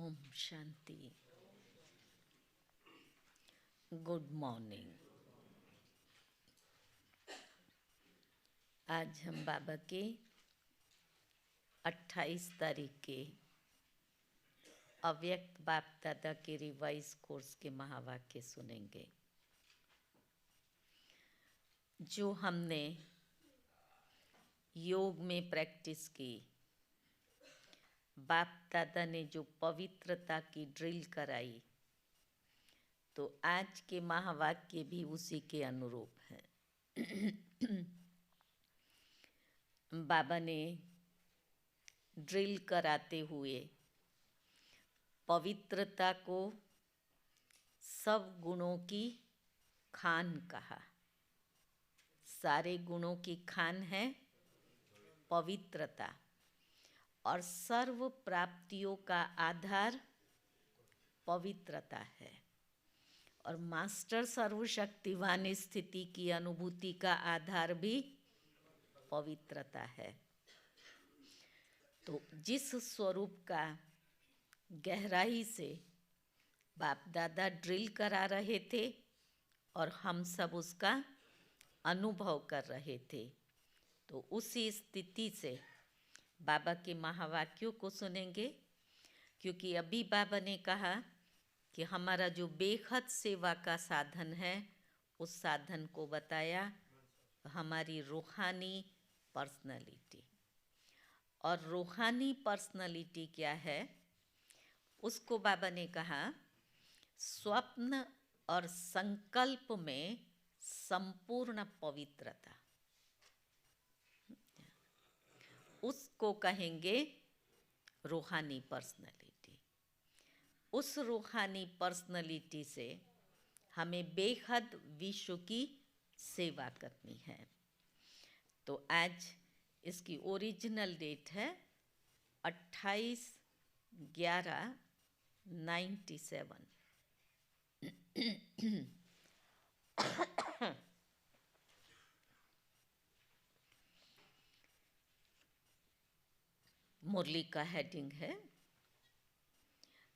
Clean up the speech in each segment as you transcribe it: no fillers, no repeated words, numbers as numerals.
Om Shanti. Good morning. आज हम बाबा के 28 तारीख के अव्यक्त बाप दादा के रिवाइज कोर्स के महावाक्य सुनेंगे, जो हमने योग में प्रैक्टिस की। बाप दादा ने जो पवित्रता की ड्रिल कराई, तो आज के महावाक्य भी उसी के अनुरूप हैं। बाबा ने ड्रिल कराते हुए पवित्रता को सब गुणों की खान कहा। सारे गुणों की खान है पवित्रता, और सर्व प्राप्तियों का आधार पवित्रता है, और मास्टर सर्वशक्तिवान स्थिति की अनुभूति का आधार भी पवित्रता है। तो जिस स्वरूप का गहराई से बाप दादा ड्रिल करा रहे थे और हम सब उसका अनुभव कर रहे थे, तो उसी स्थिति से बाबा के महावाक्यों को सुनेंगे। क्योंकि अभी बाबा ने कहा कि हमारा जो बेहद सेवा का साधन है, उस साधन को बताया हमारी रूहानी पर्सनालिटी। और रूहानी पर्सनालिटी क्या है, उसको बाबा ने कहा स्वप्न और संकल्प में संपूर्ण पवित्रता, उसको कहेंगे रूहानी पर्सनालिटी। उस रूहानी पर्सनालिटी से हमें बेहद विश्व की सेवा करनी है। तो आज इसकी ओरिजिनल डेट है 28/11/97। मुरली का हेडिंग है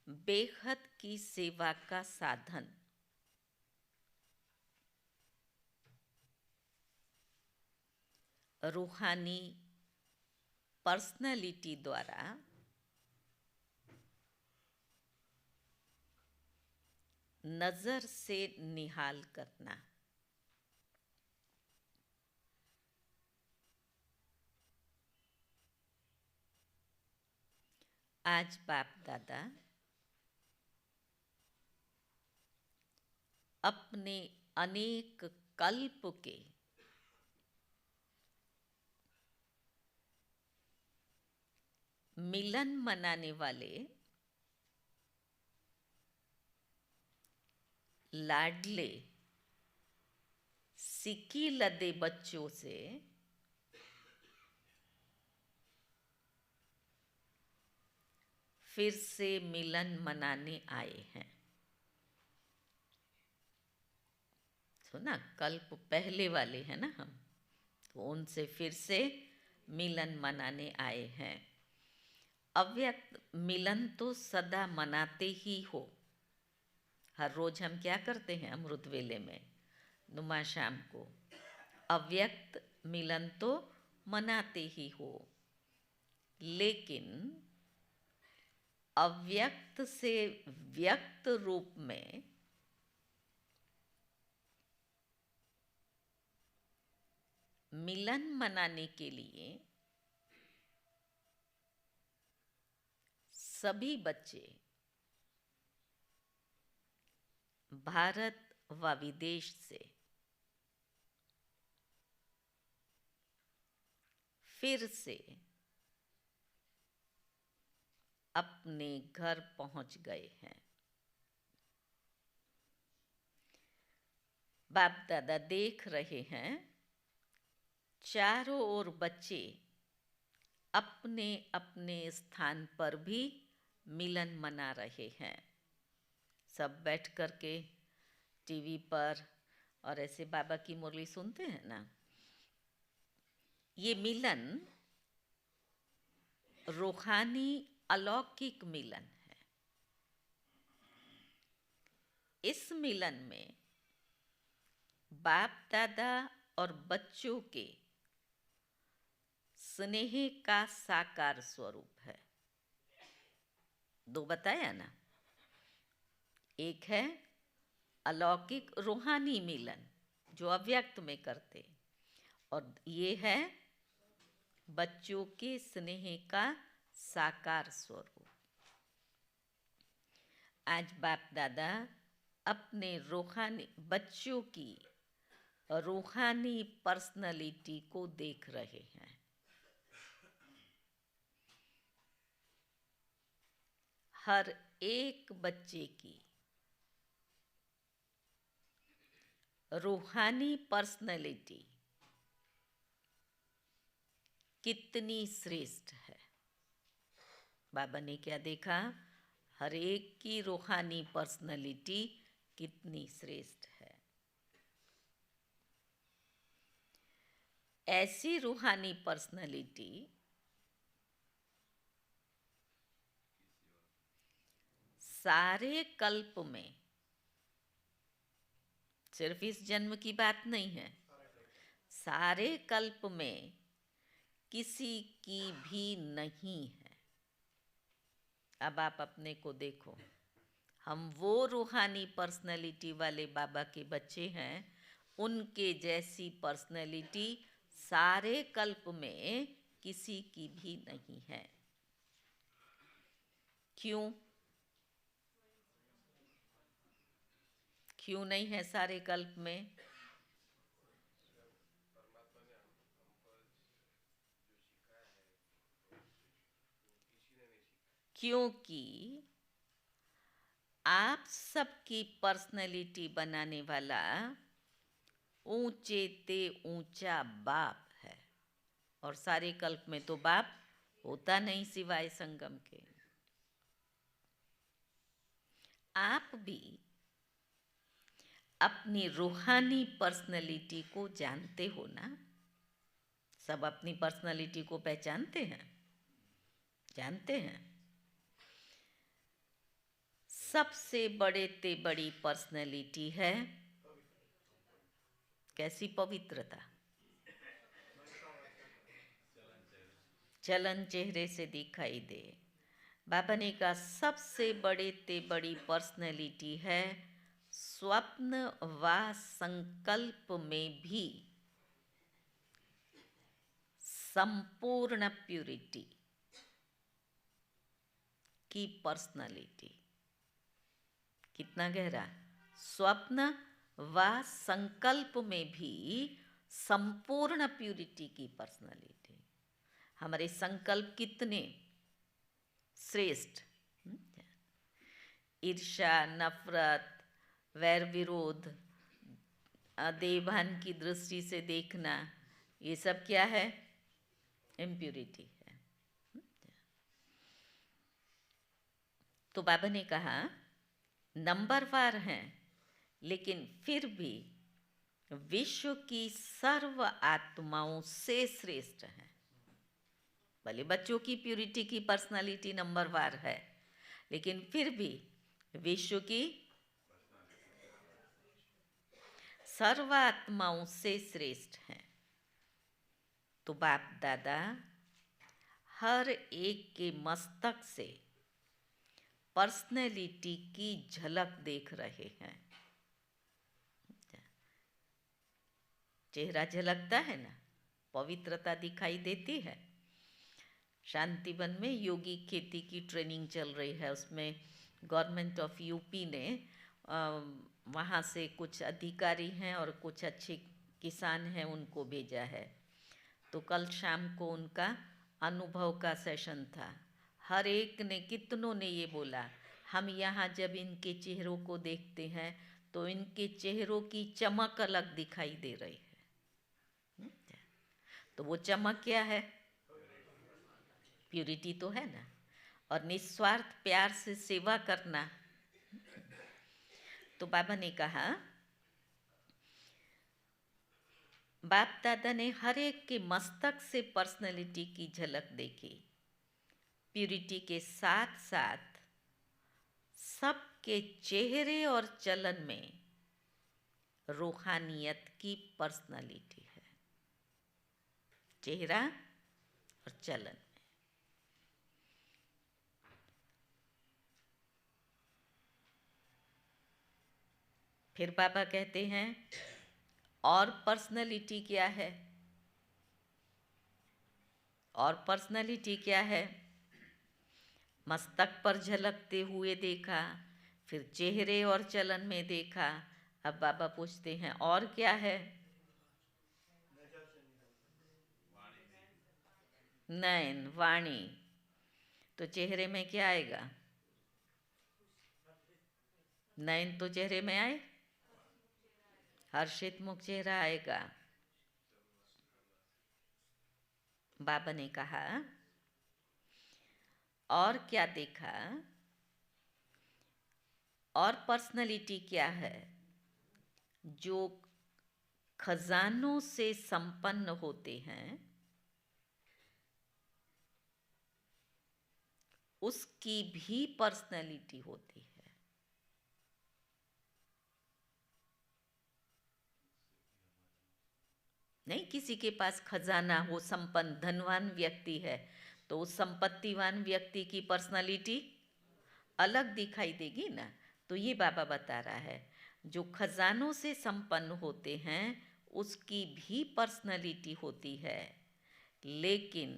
बेहद की सेवा का साधन। रूहानी पर्सनालिटी द्वारा नजर से निहाल करना। आज बाप दादा अपने अनेक कल्प के मिलन मनाने वाले लाडले सिक्की लदे बच्चों से फिर से मिलन मनाने आए हैं। सुना, कल्प पहले वाले हैं ना हम, तो उनसे फिर से मिलन मनाने आए हैं। अव्यक्त मिलन तो सदा मनाते ही हो। हर रोज हम क्या करते हैं अमृत वेले में, नुमा शाम को अव्यक्त मिलन तो मनाते ही हो, लेकिन अव्यक्त से व्यक्त रूप में मिलन मनाने के लिए सभी बच्चे भारत व विदेश से फिर से अपने घर पहुंच गए हैं। बाप दादा देख रहे हैं चारों ओर बच्चे अपने अपने स्थान पर भी मिलन मना रहे हैं। सब बैठ कर के टीवी पर और ऐसे बाबा की मुरली सुनते हैं ना। ये मिलन रूहानी अलौकिक मिलन है। इस मिलन में बाप दादा और बच्चों के स्नेह का साकार स्वरूप है। दो बताया ना, एक है अलौकिक रूहानी मिलन जो अव्यक्त में करते, और ये है बच्चों के स्नेह का साकार स्वरूप। आज बाप दादा अपने रूहानी बच्चों की रूहानी पर्सनालिटी को देख रहे हैं। हर एक बच्चे की रूहानी पर्सनालिटी कितनी श्रेष्ठ है। बाबा ने क्या देखा? हर एक की रूहानी पर्सनालिटी कितनी श्रेष्ठ है। ऐसी रूहानी पर्सनालिटी सारे कल्प में, सिर्फ इस जन्म की बात नहीं है, सारे कल्प में किसी की भी नहीं है। अब आप अपने को देखो, हम वो रूहानी पर्सनैलिटी वाले बाबा के बच्चे हैं, उनके जैसी पर्सनैलिटी सारे कल्प में किसी की भी नहीं है। क्यों? क्यों नहीं है सारे कल्प में? क्योंकि आप सबकी पर्सनैलिटी बनाने वाला ऊंचे ते ऊंचा बाप है, और सारे कल्प में तो बाप होता नहीं सिवाय संगम के। आप भी अपनी रूहानी पर्सनैलिटी को जानते हो ना? सब अपनी पर्सनैलिटी को पहचानते हैं, जानते हैं। सबसे बड़े ते बड़ी पर्सनैलिटी है कैसी? पवित्रता। चलन चेहरे से दिखाई दे। बाबा ने कहा सबसे बड़े ते बड़ी पर्सनैलिटी है स्वप्न व संकल्प में भी संपूर्ण प्यूरिटी की पर्सनैलिटी। कितना गहरा? स्वप्न व संकल्प में भी संपूर्ण प्यूरिटी की पर्सनैलिटी। हमारे संकल्प कितने श्रेष्ठ! ईर्ष्या, नफरत, वैर विरोध, देवभान की दृष्टि से देखना, ये सब क्या है? इम्प्यूरिटी है। तो बाबा ने कहा नंबरवार हैं, लेकिन फिर भी विश्व की सर्व आत्माओं से श्रेष्ठ हैं। भले बच्चों की प्यूरिटी की पर्सनालिटी नंबरवार है, लेकिन फिर भी विश्व की सर्व आत्माओं से श्रेष्ठ हैं। तो बाप दादा हर एक के मस्तक से पर्सनैलिटी की झलक देख रहे हैं। चेहरा झलकता है ना, पवित्रता दिखाई देती है। शांतिवन में योगी खेती की ट्रेनिंग चल रही है, उसमें गवर्नमेंट ऑफ यूपी ने वहाँ से कुछ अधिकारी हैं और कुछ अच्छे किसान हैं, उनको भेजा है। तो कल शाम को उनका अनुभव का सेशन था। हर एक ने, कितनों ने ये बोला, हम यहाँ जब इनके चेहरों को देखते हैं तो इनके चेहरों की चमक अलग दिखाई दे रही है। तो वो चमक क्या है? प्यूरिटी तो है ना, और निस्वार्थ प्यार से सेवा करना। तो बाबा ने कहा बाप दादा ने हर एक के मस्तक से पर्सनैलिटी की झलक देखी। प्यूरिटी के साथ साथ आपके चेहरे और चलन में रूहानियत की पर्सनालिटी है, चेहरा और चलन। फिर बाबा कहते हैं और पर्सनालिटी क्या है? और पर्सनालिटी क्या है? मस्तक पर झलकते हुए देखा, फिर चेहरे और चलन में देखा। अब बाबा पूछते हैं और क्या है? नयन, वाणी। तो चेहरे में क्या आएगा? नयन तो चेहरे में आए, हर्षित मुख चेहरा आएगा। बाबा ने कहा और क्या देखा? और पर्सनालिटी क्या है? जो खजानों से संपन्न होते हैं, उसकी भी पर्सनालिटी होती है। नहीं, किसी के पास खजाना हो, संपन्न धनवान व्यक्ति है, तो उस संपत्तिवान व्यक्ति की पर्सनालिटी अलग दिखाई देगी ना। तो ये बाबा बता रहा है, जो खजानों से संपन्न होते हैं उसकी भी पर्सनालिटी होती है। लेकिन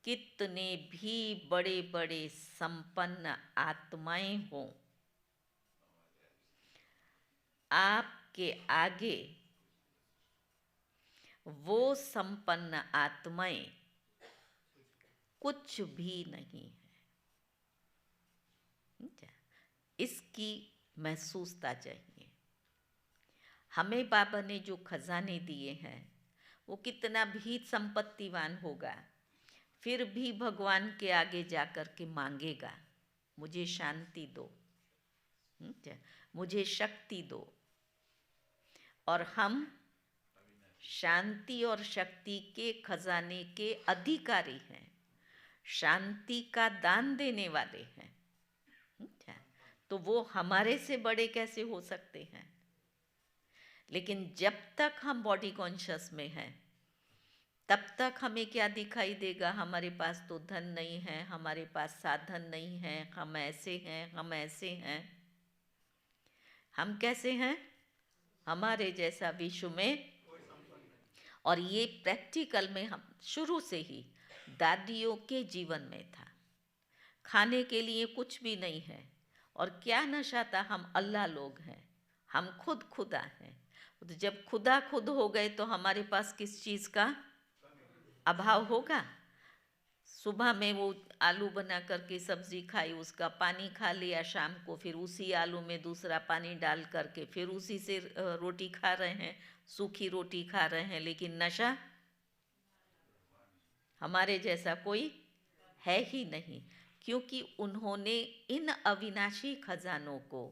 कितने भी बड़े बड़े संपन्न आत्माएं हों, आपके आगे वो संपन्न आत्माएं कुछ भी नहीं है। इसकी महसूसता चाहिए। हमें बाबा ने जो खजाने दिए हैं, वो कितना भी संपत्तिवान होगा, फिर भी भगवान के आगे जाकर के मांगेगा, मुझे शांति दो, मुझे शक्ति दो। और हम शांति और शक्ति के खजाने के अधिकारी हैं, शांति का दान देने वाले हैं। तो वो हमारे से बड़े कैसे हो सकते हैं? लेकिन जब तक हम बॉडी कॉन्शियस में हैं, तब तक हमें क्या दिखाई देगा? हमारे पास तो धन नहीं है, हमारे पास साधन नहीं है, हम ऐसे हैं, हम ऐसे हैं। हम कैसे हैं? हमारे जैसा विश्व में। और ये प्रैक्टिकल में हम शुरू से ही दादियों के जीवन में था। खाने के लिए कुछ भी नहीं है, और क्या नशा था? हम अल्लाह लोग हैं, हम खुद खुदा हैं। तो जब खुदा खुद हो गए तो हमारे पास किस चीज़ का अभाव होगा? सुबह में वो आलू बना करके सब्जी खाई, उसका पानी खा लिया, शाम को फिर उसी आलू में दूसरा पानी डाल करके फिर उसी से रोटी खा रहे हैं, सूखी रोटी खा रहे हैं। लेकिन नशा हमारे जैसा कोई है ही नहीं, क्योंकि उन्होंने इन अविनाशी खजानों को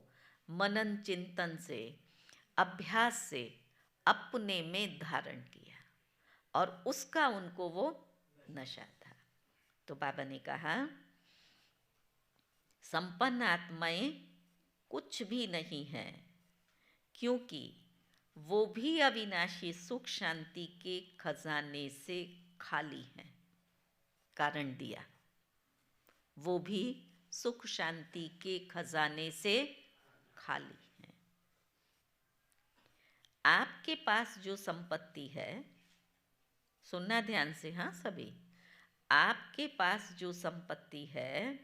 मनन चिंतन से, अभ्यास से अपने में धारण किया, और उसका उनको वो नशा था। तो बाबा ने कहा संपन्न आत्माएं कुछ भी नहीं है, क्योंकि वो भी अविनाशी सुख शांति के खजाने से खाली हैं। कारण दिया, वो भी सुख शांति के खजाने से खाली हैं। आपके पास जो संपत्ति है, सुनना ध्यान से, हाँ सभी, आपके पास जो संपत्ति है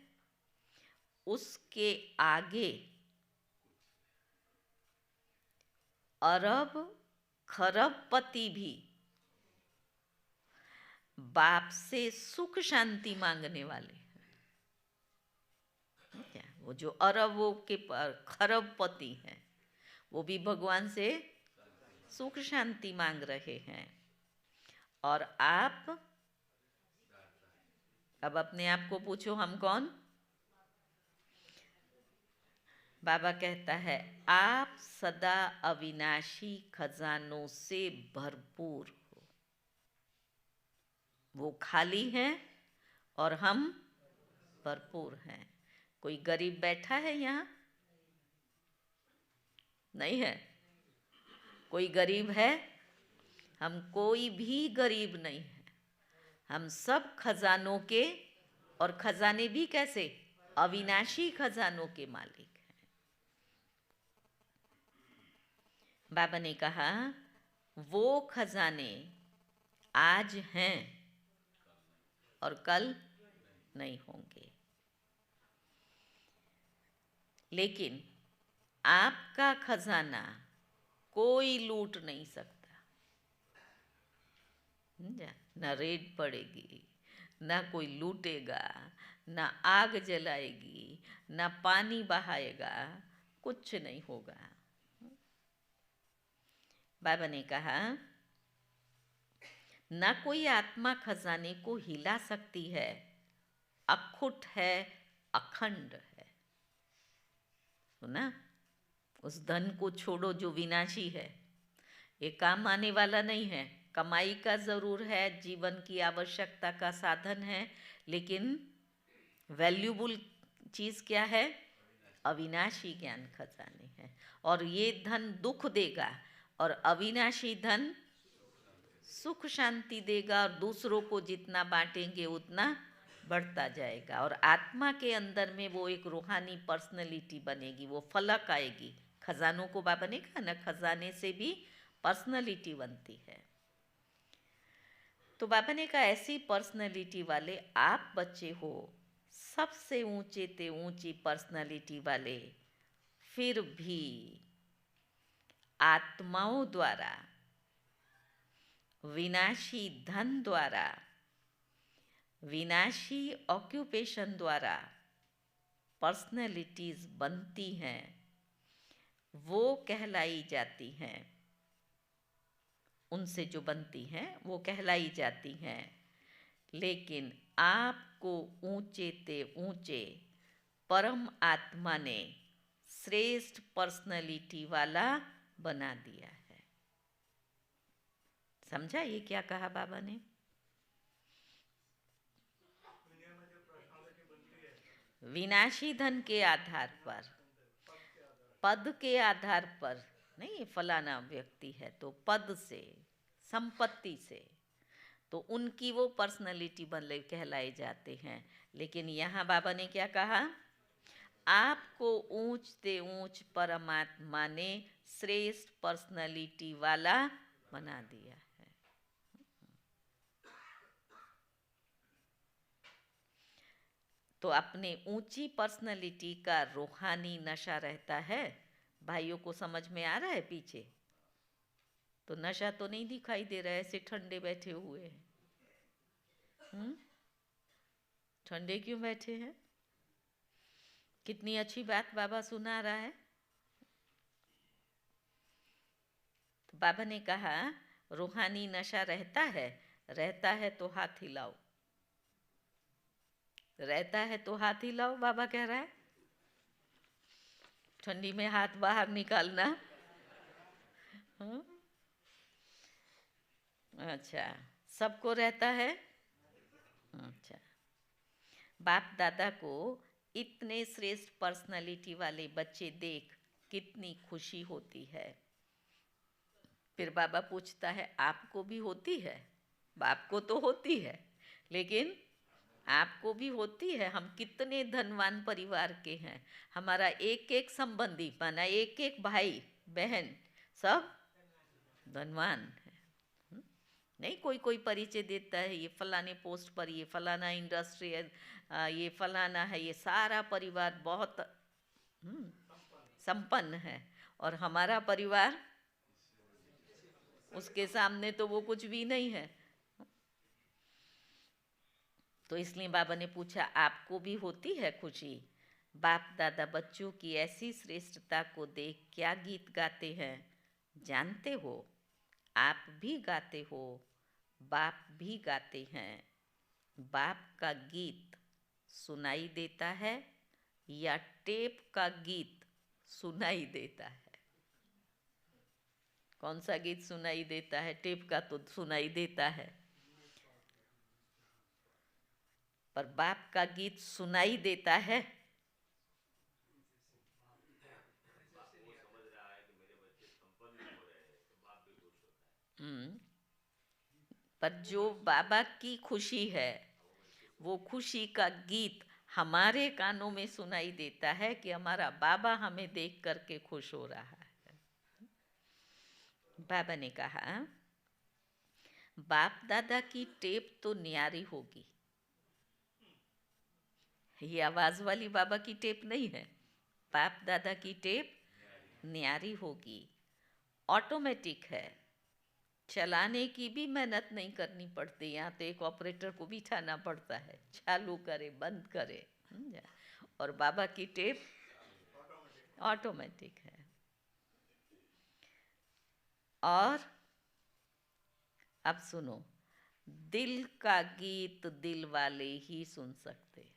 उसके आगे अरब खरबपति भी बाप से सुख शांति मांगने वाले हैं। क्या वो जो अरबों के खरबपति हैं, वो भी भगवान से सुख शांति मांग रहे हैं। और आप अब अपने आप को पूछो, हम कौन? बाबा कहता है आप सदा अविनाशी खजानों से भरपूर हो। वो खाली हैं और हम भरपूर हैं। कोई गरीब बैठा है यहाँ? नहीं है। कोई गरीब है? हम कोई भी गरीब नहीं है। हम सब खजानों के, और खजाने भी कैसे? अविनाशी खजानों के मालिक हैं। बाबा ने कहा वो खजाने आज हैं और कल नहीं होंगे, लेकिन आपका खजाना कोई लूट नहीं सकता। ना रेड पड़ेगी, ना कोई लूटेगा, ना आग जलाएगी, ना पानी बहाएगा, कुछ नहीं होगा। बाबा ने कहा ना कोई आत्मा खजाने को हिला सकती है, अखुट है, अखंड है। सुना? उस धन को छोड़ो जो विनाशी है, ये काम आने वाला नहीं है। कमाई का ज़रूर है, जीवन की आवश्यकता का साधन है, लेकिन वैल्यूबल चीज़ क्या है? अविनाशी ज्ञान खजाने है। और ये धन दुख देगा, और अविनाशी धन सुख शांति देगा, और दूसरों को जितना बांटेंगे उतना बढ़ता जाएगा। और आत्मा के अंदर में वो एक रूहानी पर्सनैलिटी बनेगी, वो फलक आएगी। खजानों को बाबा ने कहा ना, खजाने से भी पर्सनैलिटी बनती है। तो बाबा ने कहा ऐसी पर्सनैलिटी वाले आप बच्चे हो, सबसे ऊंचे ते ऊंची पर्सनैलिटी वाले, फिर भी आत्माओं द्वारा, विनाशी धन द्वारा, विनाशी ऑक्यूपेशन द्वारा पर्सनैलिटीज बनती हैं, वो कहलाई जाती हैं। उनसे जो बनती हैं वो कहलाई जाती हैं। लेकिन आपको ऊंचे ते ऊंचे परम आत्मा ने श्रेष्ठ पर्सनैलिटी वाला बना दिया है। समझा ये क्या कहा बाबा ने? विनाशी धन के आधार पर, पद के आधार पर नहीं, फलाना व्यक्ति है तो पद से, संपत्ति से, तो उनकी वो पर्सनैलिटी बन कहलाए जाते हैं। लेकिन यहाँ बाबा ने क्या कहा? आपको ऊंचते ऊंच परमात्मा ने श्रेष्ठ पर्सनैलिटी वाला बना दिया है। तो अपने ऊंची पर्सनैलिटी का रूहानी नशा रहता है। भाइयों को समझ में आ रहा है? पीछे तो नशा तो नहीं दिखाई दे रहा है, ऐसे ठंडे बैठे हुए हैं। ठंडे क्यों बैठे हैं? कितनी अच्छी बात बाबा सुना रहा है। तो बाबा ने कहा रूहानी नशा रहता है तो हाथ हिलाओ, रहता है तो हाथ हिलाओ। बाबा कह रहा है ठंडी में हाथ बाहर निकालना। अच्छा, सबको रहता है। अच्छा, बाप दादा को इतने श्रेष्ठ पर्सनालिटी वाले बच्चे देख कितनी खुशी होती है। फिर बाबा पूछता है आपको भी होती है? बाप को तो होती है, लेकिन आपको भी होती है? हम कितने धनवान परिवार के हैं, हमारा एक एक संबंधी माना एक एक भाई बहन सब धनवान है। नहीं कोई कोई परिचय देता है, ये फलाने पोस्ट पर, ये फलाना इंडस्ट्रियल, ये फलाना है, ये सारा परिवार बहुत संपन्न है, और हमारा परिवार उसके सामने तो वो कुछ भी नहीं है। तो इसलिए बाबा ने पूछा आपको भी होती है खुशी? बाप दादा बच्चों की ऐसी श्रेष्ठता को देख क्या गीत गाते हैं जानते हो? आप भी गाते हो, बाप भी गाते हैं। बाप का गीत सुनाई देता है या टेप का गीत सुनाई देता है? कौन सा गीत सुनाई देता है? टेप का तो सुनाई देता है, पर बाप का गीत सुनाई देता है। हम्म, पर जो बाबा की खुशी है, वो खुशी का गीत हमारे कानों में सुनाई देता है कि हमारा बाबा हमें देख करके खुश हो रहा है। बाबा ने कहा, बाप दादा की टेप तो न्यारी होगी। ये आवाज वाली बाबा की टेप नहीं है, बाप दादा की टेप न्यारी होगी, ऑटोमेटिक है, चलाने की भी मेहनत नहीं करनी पड़ती। यहाँ तो एक ऑपरेटर को बिठाना पड़ता है, चालू करे बंद करे। और बाबा की टेप ऑटोमेटिक है। और अब सुनो, दिल का गीत दिल वाले ही सुन सकते हैं।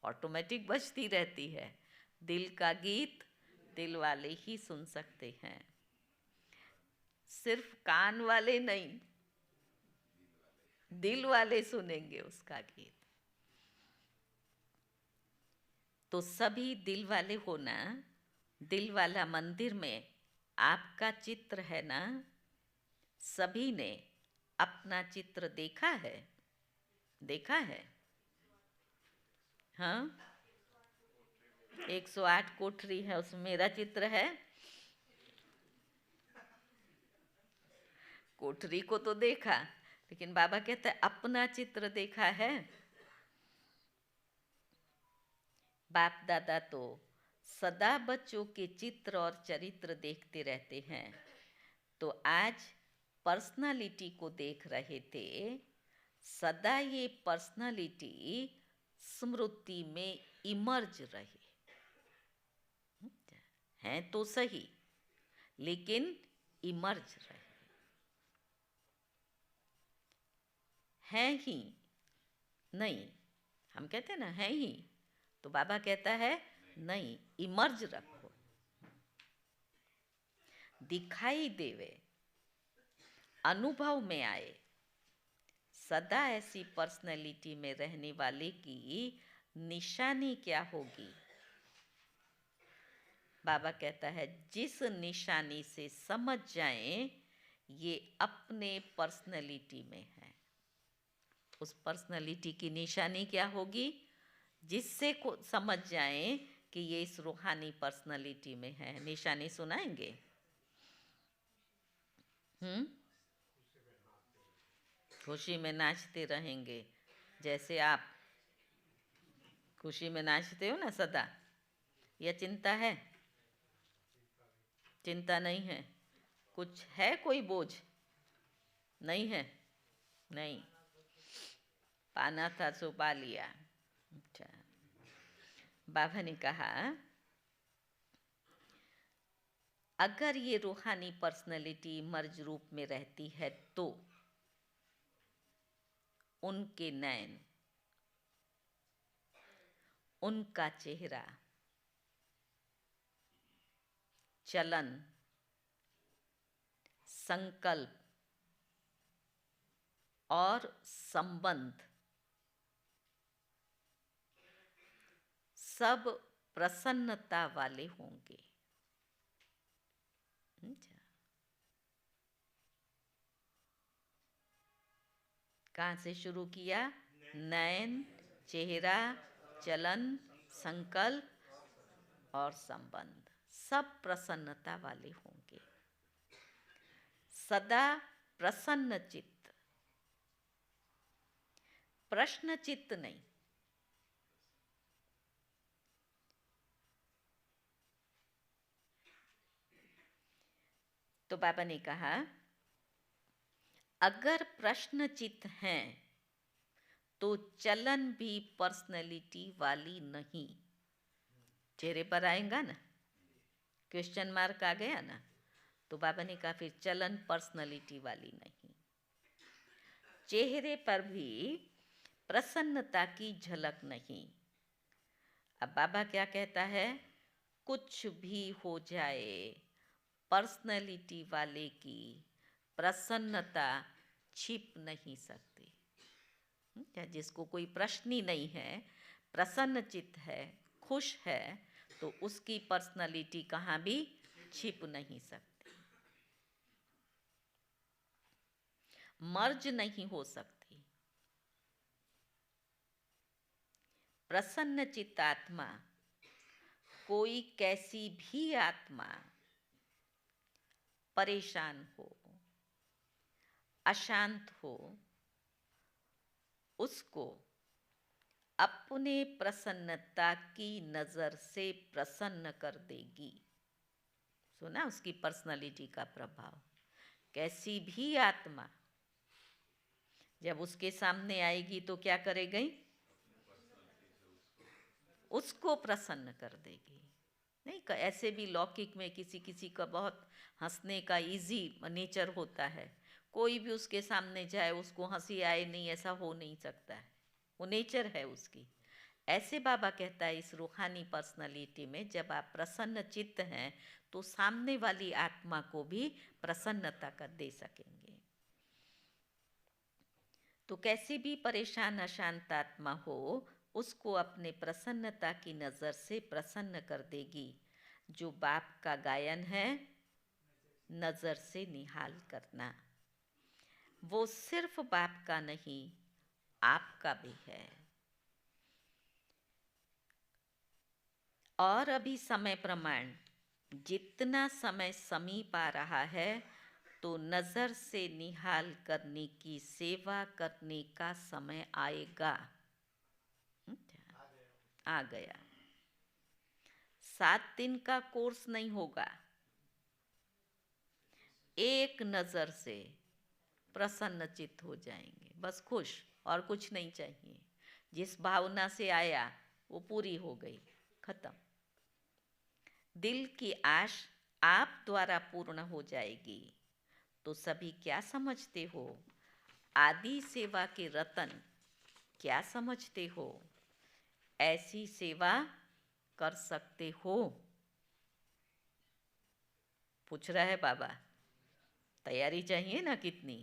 ऑटोमेटिक बजती रहती है, दिल का गीत दिल वाले ही सुन सकते हैं, सिर्फ कान वाले नहीं, दिल वाले सुनेंगे उसका गीत। तो सभी दिल वाले हो ना। दिल वाला मंदिर में आपका चित्र है ना। सभी ने अपना चित्र देखा है, देखा है। हाँ, 108 कोठरी है, उसमें मेरा चित्र है। कोठरी को तो देखा, लेकिन बाबा कहते हैं अपना चित्र देखा है। बाप दादा तो सदा बच्चों के चित्र और चरित्र देखते रहते हैं। तो आज पर्सनालिटी को देख रहे थे। सदा ये पर्सनालिटी स्मृति में इमर्ज रहे। हैं तो सही, लेकिन इमर्ज रहे। है ही नहीं, हम कहते हैं ना है ही, तो बाबा कहता है नहीं, इमर्ज रखो, दिखाई देवे, अनुभव में आए। सदा ऐसी पर्सनैलिटी में रहने वाले की निशानी क्या होगी? बाबा कहता है जिस निशानी से समझ जाएं ये अपने पर्सनैलिटी में है, उस पर्सनैलिटी की निशानी क्या होगी? जिससे को समझ जाएं कि ये इस रूहानी पर्सनैलिटी में है। निशानी सुनाएंगे? खुशी में नाचते रहेंगे, जैसे आप खुशी में नाचते हो ना सदा। यह चिंता है? चिंता नहीं है। कुछ है, कोई बोझ नहीं है? नहीं, पाना था सो पा लिया। अच्छा, बाबा ने कहा अगर ये रूहानी पर्सनैलिटी मर्ज रूप में रहती है तो उनके नयन, उनका चेहरा, चलन, संकल्प और संबंध सब प्रसन्नता वाले होंगे। कहाँ से शुरू किया? नयन, चेहरा, चलन, संकल्प और संबंध सब प्रसन्नता वाले होंगे। सदा प्रसन्न चित्त, प्रश्न चित्त नहीं। तो बाबा ने कहा अगर प्रश्न चित्त हैं तो चलन भी पर्सनैलिटी वाली नहीं। चेहरे पर आएगा ना, क्वेश्चन मार्क आ गया ना, तो बाबा ने कहा फिर चलन पर्सनैलिटी वाली नहीं। चेहरे पर भी प्रसन्नता की झलक नहीं। अब बाबा क्या कहता है? कुछ भी हो जाए, पर्सनैलिटी वाले की प्रसन्नता छिप नहीं सकती। क्या जिसको कोई प्रश्न ही नहीं है, प्रसन्न चित्त है, खुश है, तो उसकी पर्सनैलिटी कहाँ भी छिप नहीं सकती। मर्ज नहीं हो सकती। प्रसन्न चित्त आत्मा, कोई कैसी भी आत्मा परेशान हो, अशांत हो, उसको अपने प्रसन्नता की नजर से प्रसन्न कर देगी। सुना उसकी पर्सनालिटी का प्रभाव। कैसी भी आत्मा जब उसके सामने आएगी तो क्या करेगी? उसको प्रसन्न कर देगी। नहीं, ऐसे भी लौकिक में किसी किसी का बहुत हंसने का इजी नेचर होता है, कोई भी उसके सामने जाए उसको हंसी आए नहीं, ऐसा हो नहीं सकता है, वो नेचर है उसकी। ऐसे बाबा कहता है इस रूहानी पर्सनालिटी में जब आप प्रसन्न चित्त हैं तो सामने वाली आत्मा को भी प्रसन्नता कर दे सकेंगे। तो कैसी भी परेशान अशांत आत्मा हो, उसको अपने प्रसन्नता की नज़र से प्रसन्न कर देगी। जो बाप का गायन है, नज़र से निहाल करना, वो सिर्फ बाप का नहीं, आपका भी है। और अभी समय प्रमाण जितना समय समीप आ रहा है तो नज़र से निहाल करने की सेवा करने का समय आएगा। आ गया। 7 दिन का कोर्स नहीं होगा, एक नज़र से प्रसन्न चित्त हो जाएंगे, बस खुश, और कुछ नहीं चाहिए। जिस भावना से आया वो पूरी हो गई, खत्म। दिल की आश आप द्वारा पूर्ण हो जाएगी। तो सभी क्या समझते हो? आदि सेवा के रतन क्या समझते हो? ऐसी सेवा कर सकते हो? पूछ रहा है बाबा। तैयारी चाहिए ना कितनी।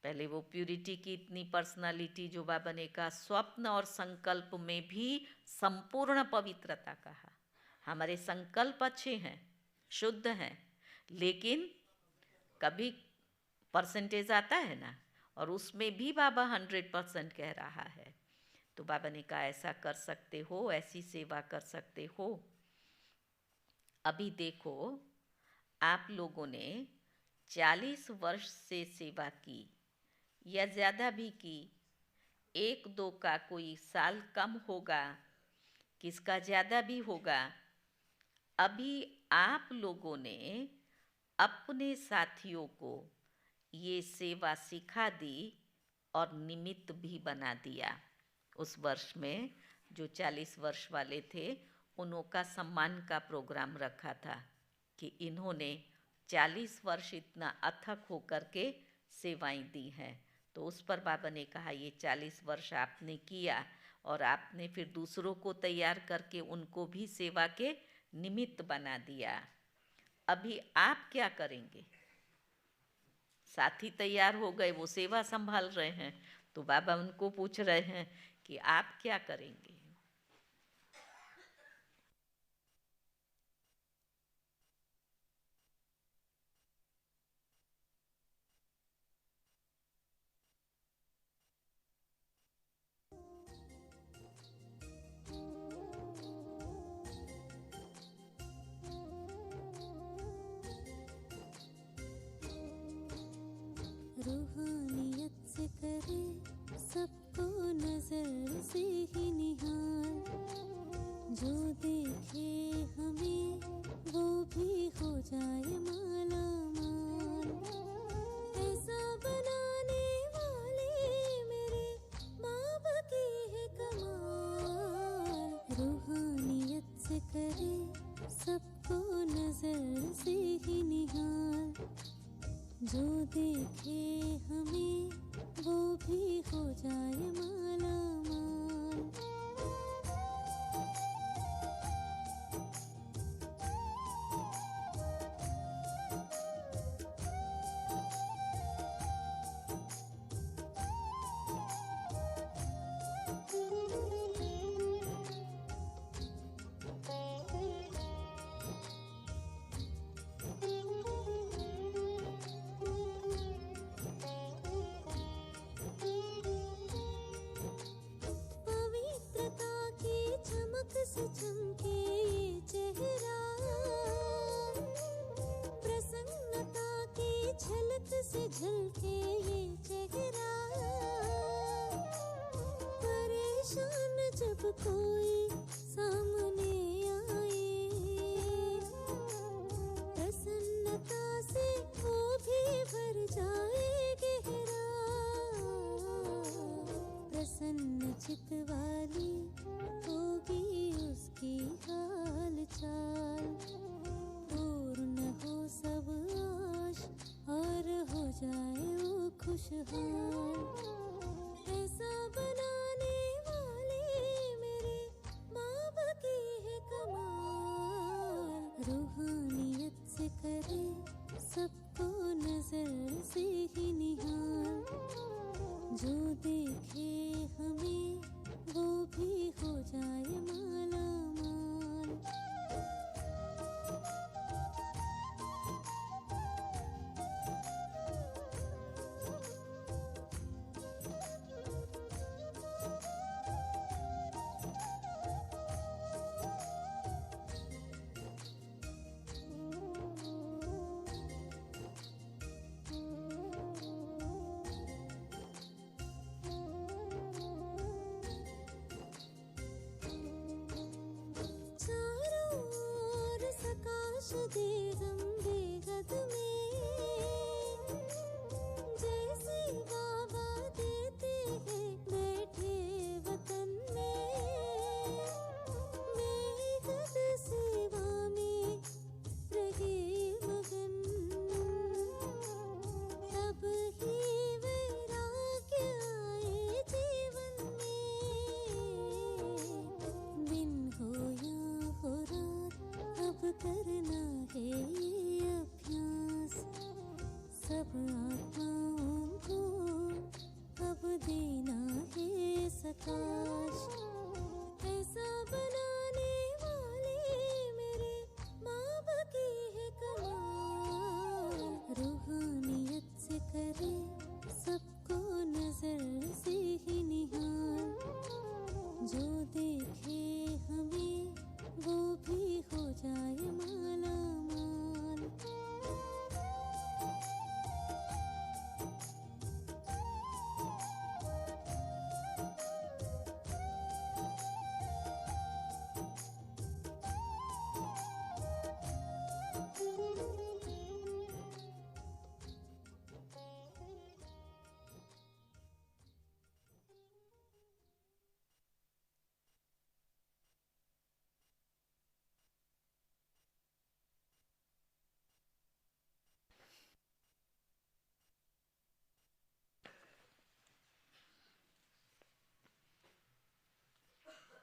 पहले वो प्यूरिटी की इतनी पर्सनालिटी जो बाबा ने कहा, स्वप्न और संकल्प में भी संपूर्ण पवित्रता कहा। हमारे संकल्प अच्छे हैं, शुद्ध हैं, लेकिन कभी परसेंटेज आता है ना, और उसमें भी बाबा 100% कह रहा है। तो बाबा ने कहा ऐसा कर सकते हो, ऐसी सेवा कर सकते हो। अभी देखो, आप लोगों ने 40 वर्ष से सेवा की या ज़्यादा भी की, 1-2 का कोई साल कम होगा, किसका ज़्यादा भी होगा। अभी आप लोगों ने अपने साथियों को ये सेवा सिखा दी और निमित्त भी बना दिया। उस वर्ष में जो 40 वर्ष वाले थे, उनका सम्मान का प्रोग्राम रखा था कि इन्होंने 40 वर्ष इतना अथक होकर के सेवाएं दी हैं। तो उस पर बाबा ने कहा ये 40 वर्ष आपने किया और आपने फिर दूसरों को तैयार करके उनको भी सेवा के निमित्त बना दिया। अभी आप क्या करेंगे? साथी तैयार हो गए, वो सेवा संभाल रहे हैं, तो बाबा उनको पूछ रहे हैं कि आप क्या करेंगे? रूहानियत से करे सबको नजर से ही निहार। चमके ये चेहरा, प्रसन्नता की झलक से झलके ये चेहरा, परेशान जब कोई सामने आए, प्रसन्नता से वो भी भर जाए गहरा, प्रसन्न चित वाली होगी उसकी हाल चाल, पूर्ण हो सब आश और हो जाए वो खुशहाल। ऐसा बनाने वाली मेरे माँ की है कमाल, रूहानियत से करे सबको नजर से ही निहाल, जो देखे हमें वो भी हो जाए माला माल। चारों ओर सकाश दे गम बेहद में, जैसे बाबा देते हैं बैठे वतन में, बेहद सेवा में रहे मगन, तब ही वैराग्य आए जीवन में, दिन हो या हो रात अब करना है ये अभ्यास, सब आत्माओं को अब देना है सकाश। ऐसा बनाने वाली मेरे माँ की है कमाल, रूहानियत से करे सबको नजर से ही निहाल, जो देखे हमें वो भी हो जाए माला माल।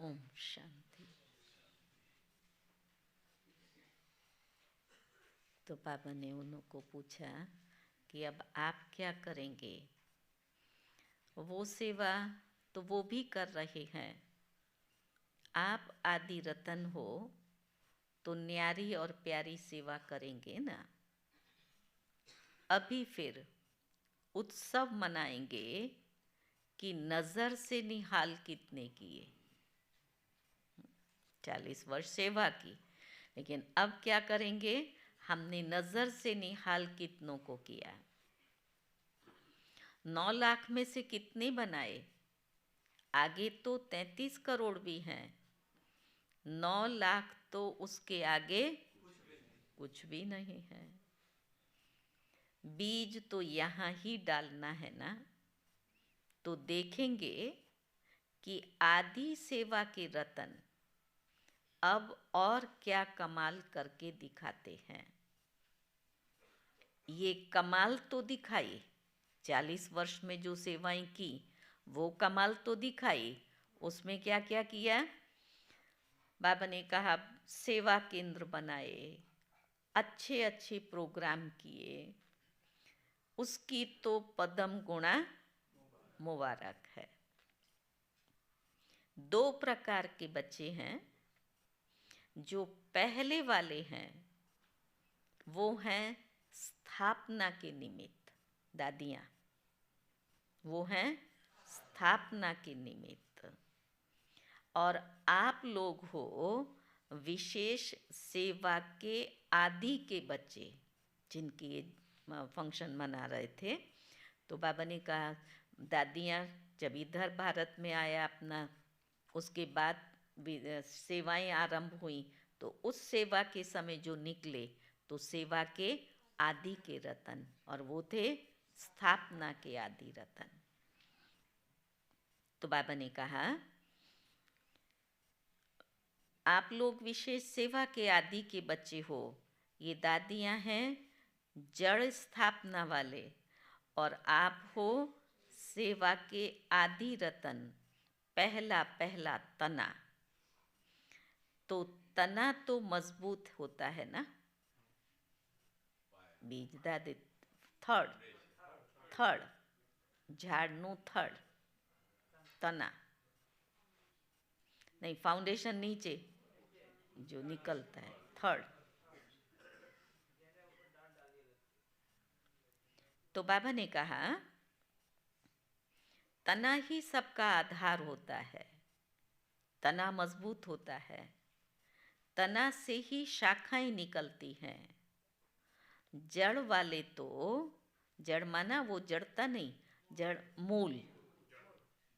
ओम शांति। तो बाबा ने उनको पूछा कि अब आप क्या करेंगे। वो सेवा तो वो भी कर रहे हैं, आप आदि रतन हो तो न्यारी और प्यारी सेवा करेंगे ना। अभी फिर उत्सव मनाएंगे कि नजर से निहाल कितने किए। 40 वर्ष सेवा की, लेकिन अब क्या करेंगे, हमने नजर से निहाल कितनों को किया। 9 लाख में से कितने बनाए, आगे तो 33 करोड़ भी हैं, 9 लाख तो उसके आगे कुछ भी नहीं है। बीज तो यहाँ ही डालना है ना। तो देखेंगे कि आदि सेवा के रतन अब और क्या कमाल करके दिखाते हैं। ये कमाल तो दिखाई, 40 वर्ष में जो सेवाएं की वो कमाल तो दिखाई। उसमें क्या क्या किया, बाबा ने कहा सेवा केंद्र बनाए, अच्छे अच्छे प्रोग्राम किए, उसकी तो पदम गुणा मुबारक है। 2 प्रकार के बच्चे हैं। जो पहले वाले हैं वो हैं स्थापना के निमित्त, दादियाँ, वो हैं स्थापना के निमित्त। और आप लोग हो विशेष सेवा के आदि के बच्चे, जिनकी ये फंक्शन मना रहे थे। तो बाबा ने कहा, दादियाँ जब इधर भारत में आया अपना, उसके बाद सेवाएं आरंभ हुई, तो उस सेवा के समय जो निकले तो सेवा के आदि के रतन, और वो थे स्थापना के आदि रतन। तो बाबा ने कहा, आप लोग विशेष सेवा के आदि के बच्चे हो। ये दादियाँ हैं जड़ स्थापना वाले, और आप हो सेवा के आदि रतन, पहला पहला तना। तो तना तो मजबूत होता है ना, बीज दादे थड़ झाड़નું थड़, तना नहीं, फाउंडेशन नीचे जो निकलता है, थड़। तो बाबा ने कहा, तना ही सबका आधार होता है, तना मजबूत होता है, तना से ही शाखाएं निकलती हैं। जड़ वाले तो, जड़ माना वो जड़ता नहीं, जड़ मूल,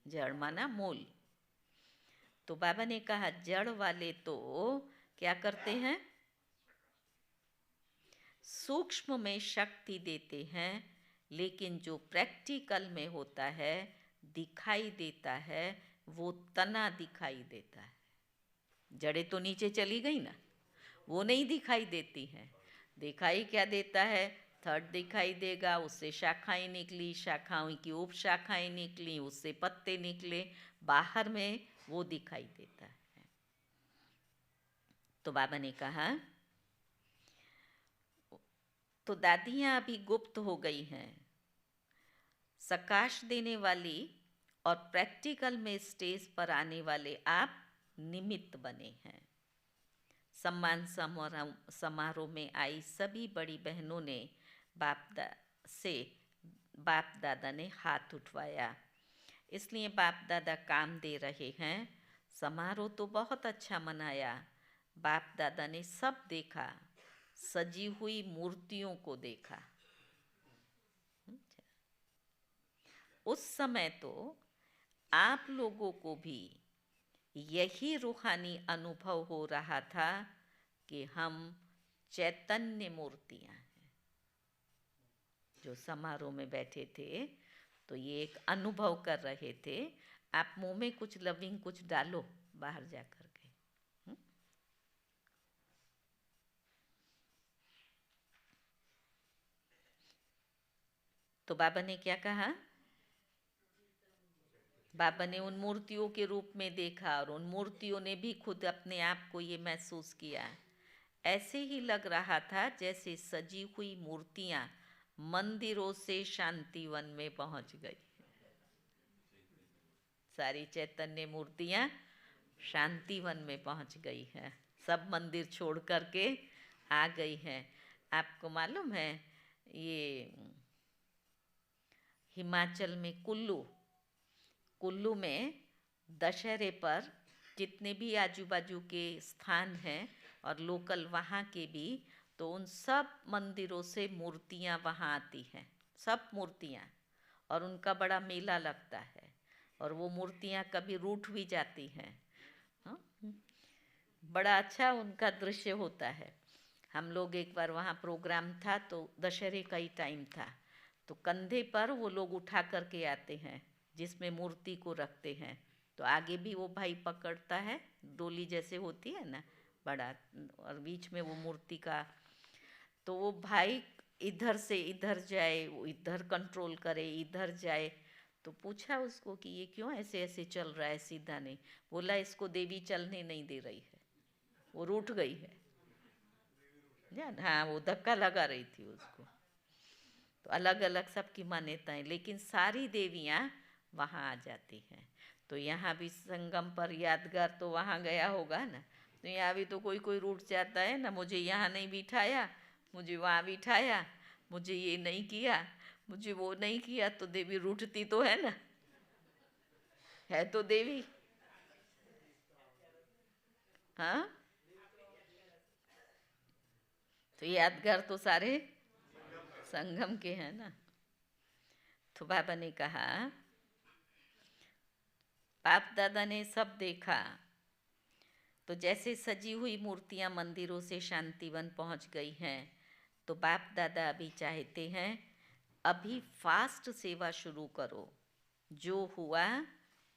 जड़ माना मूल। तो बाबा ने कहा, जड़ वाले तो क्या करते हैं, सूक्ष्म में शक्ति देते हैं, लेकिन जो प्रैक्टिकल में होता है, दिखाई देता है, वो तना दिखाई देता है। जड़ें तो नीचे चली गई ना, वो नहीं दिखाई देती हैं। दिखाई क्या देता है, थर्ड दिखाई देगा, उससे शाखाएं निकली, शाखाओं की उप शाखाएं निकली, उससे पत्ते निकले, बाहर में वो दिखाई देता है। तो बाबा ने कहा, तो दादियाँ अभी गुप्त हो गई हैं, सकाश देने वाली और प्रैक्टिकल में स्टेज पर आने वाले आप निमित्त बने हैं। सम्मान समारोह में आई सभी बड़ी बहनों ने बाप दादा ने हाथ उठवाया, इसलिए बाप दादा काम दे रहे हैं। समारोह तो बहुत अच्छा मनाया, बाप दादा ने सब देखा, सजी हुई मूर्तियों को देखा। उस समय तो आप लोगों को भी यही रूहानी अनुभव हो रहा था कि हम चैतन्य मूर्तियाँ हैं। जो समारोह में बैठे थे तो ये एक अनुभव कर रहे थे। आप मुंह में कुछ लविंग कुछ डालो बाहर जा कर के। तो बाबा ने क्या कहा, बाबा ने उन मूर्तियों के रूप में देखा, और उन मूर्तियों ने भी खुद अपने आप को ये महसूस किया। ऐसे ही लग रहा था जैसे सजी हुई मूर्तियाँ मंदिरों से शांतिवन में पहुँच गई। सारी चैतन्य मूर्तियाँ शांतिवन में पहुँच गई हैं, सब मंदिर छोड़ करके आ गई हैं। आपको मालूम है, ये हिमाचल में कुल्लू में दशहरे पर जितने भी आजू बाजू के स्थान हैं और लोकल वहाँ के भी, तो उन सब मंदिरों से मूर्तियाँ वहाँ आती हैं, सब मूर्तियाँ, और उनका बड़ा मेला लगता है, और वो मूर्तियाँ कभी रूठ भी जाती हैं। हाँ, बड़ा अच्छा उनका दृश्य होता है। हम लोग एक बार वहाँ प्रोग्राम था, तो दशहरे का ही टाइम था, तो कंधे पर वो लोग उठा करके आते हैं, जिसमें मूर्ति को रखते हैं। तो आगे भी वो भाई पकड़ता है, डोली जैसे होती है ना बड़ा, और बीच में वो मूर्ति का, तो वो भाई इधर से इधर जाए, वो इधर कंट्रोल करे, इधर जाए। तो पूछा उसको कि ये क्यों ऐसे ऐसे चल रहा है, सीधा नहीं। बोला, इसको देवी चलने नहीं दे रही है, वो रूठ गई है जान। हाँ, वो धक्का लगा रही थी उसको। तो अलग अलग सबकी मान्यताएं, लेकिन सारी देवियाँ वहाँ आ जाती हैं। तो यहाँ भी संगम पर यादगार तो वहाँ गया होगा ना, तो यहाँ भी तो कोई कोई रूठ जाता है ना, मुझे यहाँ नहीं बिठाया, मुझे वहाँ बिठाया, मुझे ये नहीं किया, मुझे वो नहीं किया। तो देवी रूठती तो है ना, है तो देवी। हाँ, तो यादगार तो सारे संगम के हैं ना। तो बाबा ने कहा, बाप दादा ने सब देखा, तो जैसे सजी हुई मूर्तियां मंदिरों से शांतिवन पहुंच गई हैं, तो बाप दादा अभी चाहते हैं अभी फास्ट सेवा शुरू करो। जो हुआ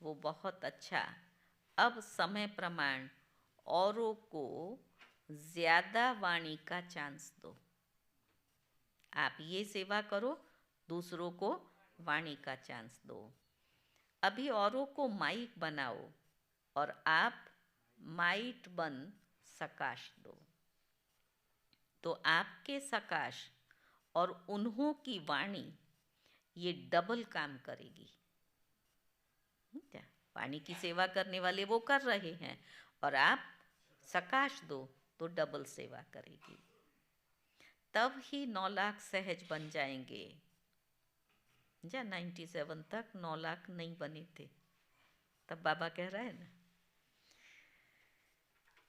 वो बहुत अच्छा, अब समय प्रमाण औरों को ज़्यादा वाणी का चांस दो। आप ये सेवा करो, दूसरों को वाणी का चांस दो। अभी औरों को माइक बनाओ और आप माइट बन सकाश दो। तो आपके सकाश और उन्हों की वाणी ये डबल काम करेगी। क्या वाणी की सेवा करने वाले वो कर रहे हैं और आप सकाश दो तो डबल सेवा करेगी। तब ही 9 लाख सहज बन जाएंगे। 97 तक 9 लाख नहीं बने थे, तब बाबा कह रहा है ना,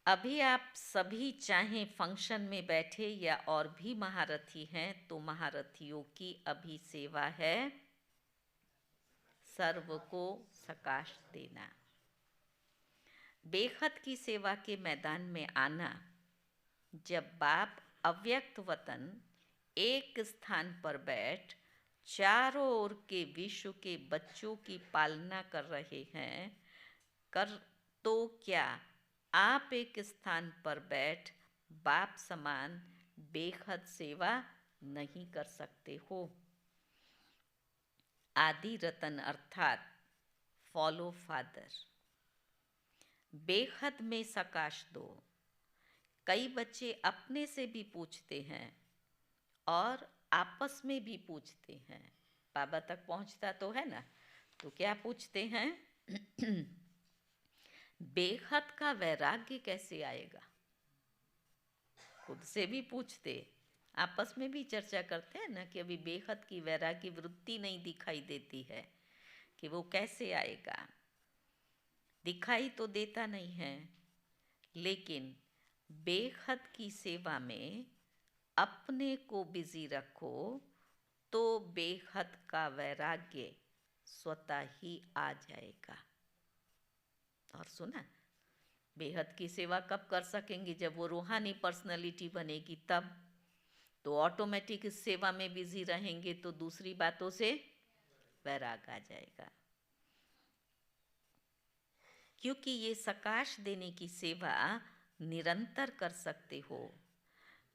अभी आप सभी चाहें फंक्शन में बैठे या और भी महारथी हैं, तो महारथियों की अभी सेवा है सर्व को सकाश देना। बेखत की सेवा के मैदान में आना। जब बाप अव्यक्त वतन एक स्थान पर बैठ चारों ओर के विश्व के बच्चों की पालना कर रहे हैं, तो क्या आप एक स्थान पर बैठ बाप समान बेखत सेवा नहीं कर सकते हो? आदि रतन अर्थात फॉलो फादर, बेखत में सकाश दो। कई बच्चे अपने से भी पूछते हैं और आपस में भी पूछते हैं। बाबा तक पहुंचता तो है ना, तो क्या पूछते हैं? बेखत का वैराग्य कैसे आएगा? खुद से भी पूछते, आपस में भी चर्चा करते हैं ना कि अभी बेखत की वैराग्य वृत्ति नहीं दिखाई देती है, कि वो कैसे आएगा। दिखाई तो देता नहीं है, लेकिन बेखत की सेवा में अपने को बिजी रखो तो बेखत का वैराग्य स्वतः ही आ जाएगा। और सुना, बेहद की सेवा कब कर सकेंगे? जब वो रूहानी पर्सनालिटी बनेगी तब। तो ऑटोमेटिक इस सेवा में बिजी रहेंगे तो दूसरी बातों से वैराग आ जाएगा। क्योंकि ये सकाश देने की सेवा निरंतर कर सकते हो।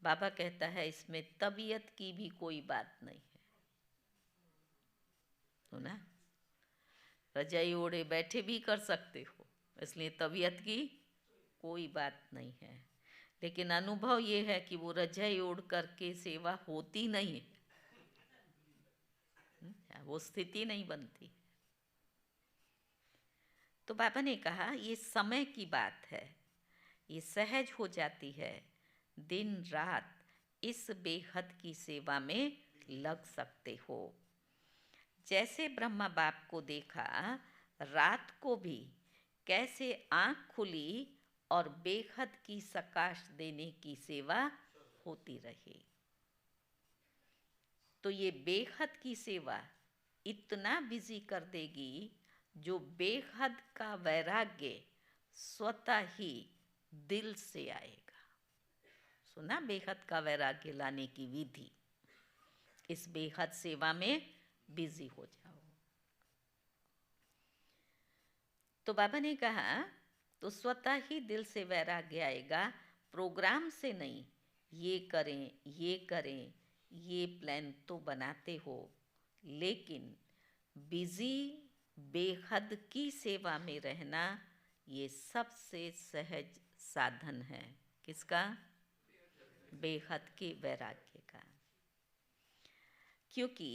बाबा कहता है इसमें तबीयत की भी कोई बात नहीं है। सुना, रजाई ओढ़े बैठे भी कर सकते हो, इसलिए तबीयत की कोई बात नहीं है। लेकिन अनुभव ये है कि वो रजाई ओढ़ करके सेवा होती नहीं है, वो स्थिति नहीं बनती। तो बाबा ने कहा ये समय की बात है, ये सहज हो जाती है। दिन रात इस बेहद की सेवा में लग सकते हो। जैसे ब्रह्मा बाप को देखा रात को भी कैसे आँख खुली और बेहद की सकाश देने की सेवा होती रही। तो ये बेहद की सेवा इतना बिजी कर देगी जो बेहद का वैराग्य स्वतः ही दिल से आएगा। सुना बेहद का वैराग्य लाने की विधि? इस बेहद सेवा में बिजी हो जाओ। तो बाबा ने कहा तो स्वतः ही दिल से वैराग्य आएगा, प्रोग्राम से नहीं। ये करें ये करें ये प्लान तो बनाते हो, लेकिन बिजी बेहद की सेवा में रहना ये सबसे सहज साधन है। किसका? बेहद के वैराग्य का। क्योंकि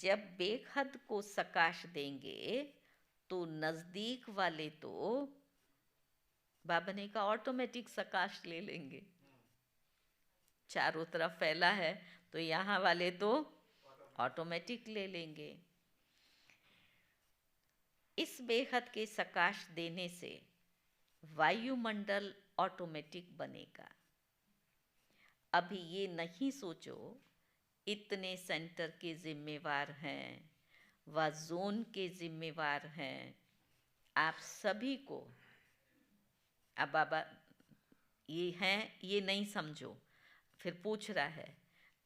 जब बेहद को सकाश देंगे तो नज़दीक वाले तो बाबा ने कहा ऑटोमेटिक सकाश ले लेंगे। चारों तरफ फैला है तो यहाँ वाले तो ऑटोमेटिक ले लेंगे। इस बेहद के सकाश देने से वायुमंडल ऑटोमेटिक बनेगा। अभी ये नहीं सोचो इतने सेंटर के जिम्मेवार हैं, वह जोन के जिम्मेवार हैं। आप सभी को, अब बाबा ये हैं, ये नहीं समझो। फिर पूछ रहा है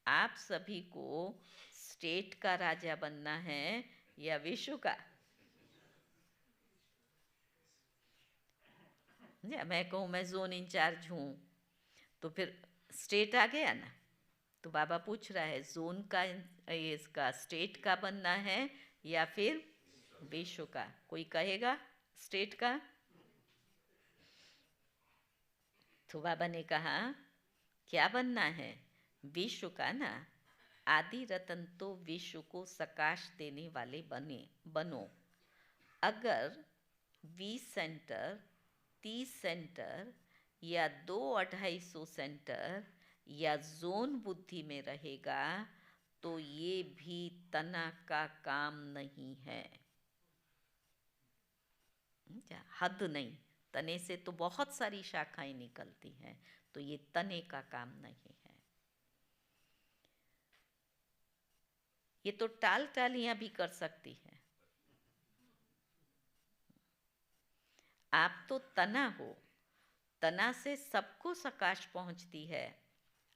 आप सभी को स्टेट का राजा बनना है या विश्व का? मैं कहूँ मैं जोन इंचार्ज हूँ तो फिर स्टेट आ गया ना। तो बाबा पूछ रहा है जोन का, इसका स्टेट का बनना है या फिर विश्व का? कोई कहेगा स्टेट का? तो बाबा ने कहा क्या बनना है? विश्व का ना। आदि रतन तो विश्व को सकाश देने वाले बनो। अगर 20 सेंटर, 30 सेंटर या 2-250 सेंटर या जोन बुद्धि में रहेगा तो ये भी तना का काम नहीं है। हद नहीं, तने से तो बहुत सारी शाखाएं निकलती हैं, तो ये तने का काम नहीं है। ये तो टाल टालियां भी कर सकती है। आप तो तना हो, तना से सबको सकाश पहुंचती है।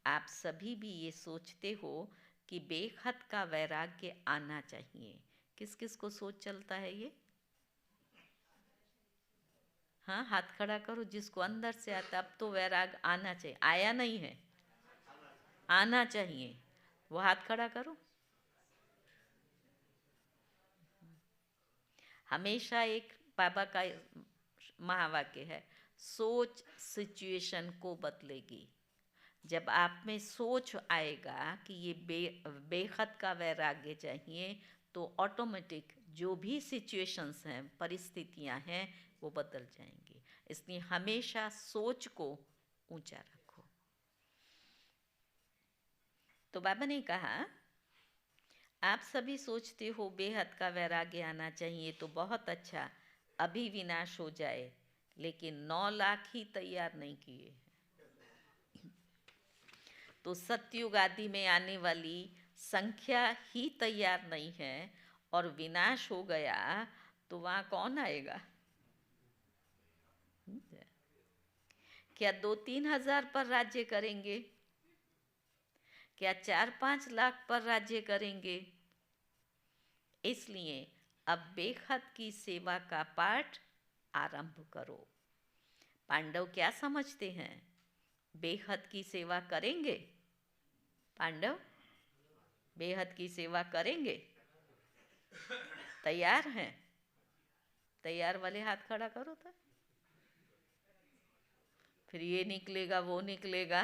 आप सभी भी ये सोचते हो कि बेखत का वैराग्य आना चाहिए। किस किस को सोच चलता है ये? हाँ, हाथ खड़ा करो जिसको अंदर से आता। अब तो वैराग आना चाहिए। आया नहीं है, आना चाहिए। वो हाथ खड़ा करो। हमेशा एक बाबा का महावाक्य है, सोच सिचुएशन को बदलेगी। जब आप में सोच आएगा कि ये बेखत का वैराग्य चाहिए, तो ऑटोमेटिक जो भी सिचुएशंस हैं, परिस्थितियां हैं, वो बदल जाएंगी। इसलिए हमेशा सोच को ऊंचा रखो। तो बाबा ने कहा आप सभी सोचते हो बेहद का वैराग्य आना चाहिए, तो बहुत अच्छा, अभी विनाश हो जाए, लेकिन 9 लाख ही तैयार नहीं किए। तो सतयुग आदि में आने वाली संख्या ही तैयार नहीं है और विनाश हो गया तो वहाँ कौन आएगा? क्या 2-3 हजार पर राज्य करेंगे? क्या 4-5 लाख पर राज्य करेंगे? इसलिए अब बेखत की सेवा का पाठ आरंभ करो। पांडव क्या समझते हैं? बेहद की सेवा करेंगे? पांडव बेहद की सेवा करेंगे? तैयार हैं? तैयार वाले हाथ खड़ा करो तो। फिर ये निकलेगा वो निकलेगा।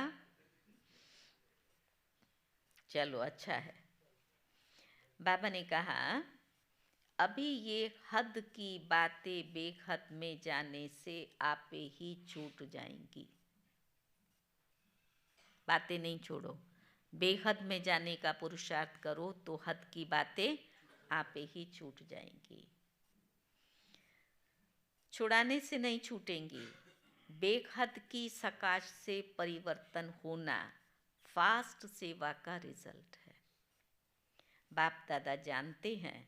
चलो अच्छा है। बाबा ने कहा अभी ये हद की बातें बेहद में जाने से आपे ही छूट जाएंगी। बातें नहीं छोड़ो, बेहद में जाने का पुरुषार्थ करो तो हद की बातें आपे ही छूट जाएंगी। छुड़ाने से नहीं छूटेंगी, बेहद की सकाश से परिवर्तन होना फास्ट सेवा का रिजल्ट है। बाप दादा जानते हैं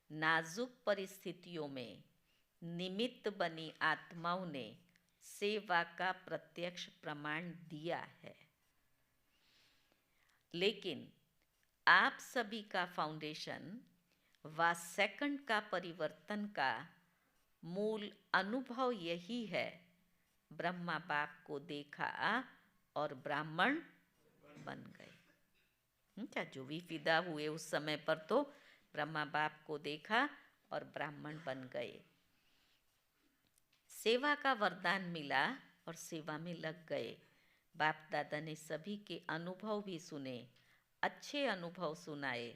नाजुक परिस्थितियों में निमित्त बनी आत्माओं ने सेवा का प्रत्यक्ष प्रमाण दिया है, लेकिन आप सभी का फाउंडेशन व सेकंड का परिवर्तन का मूल अनुभव यही है। ब्रह्मा बाप को देखा और ब्राह्मण बन गए। क्या जो भी फिदा हुए उस समय पर तो ब्रह्मा बाप को देखा और ब्राह्मण बन गए। सेवा का वरदान मिला और सेवा में लग गए। बाप दादा ने सभी के अनुभव भी सुने, अच्छे अनुभव सुनाए।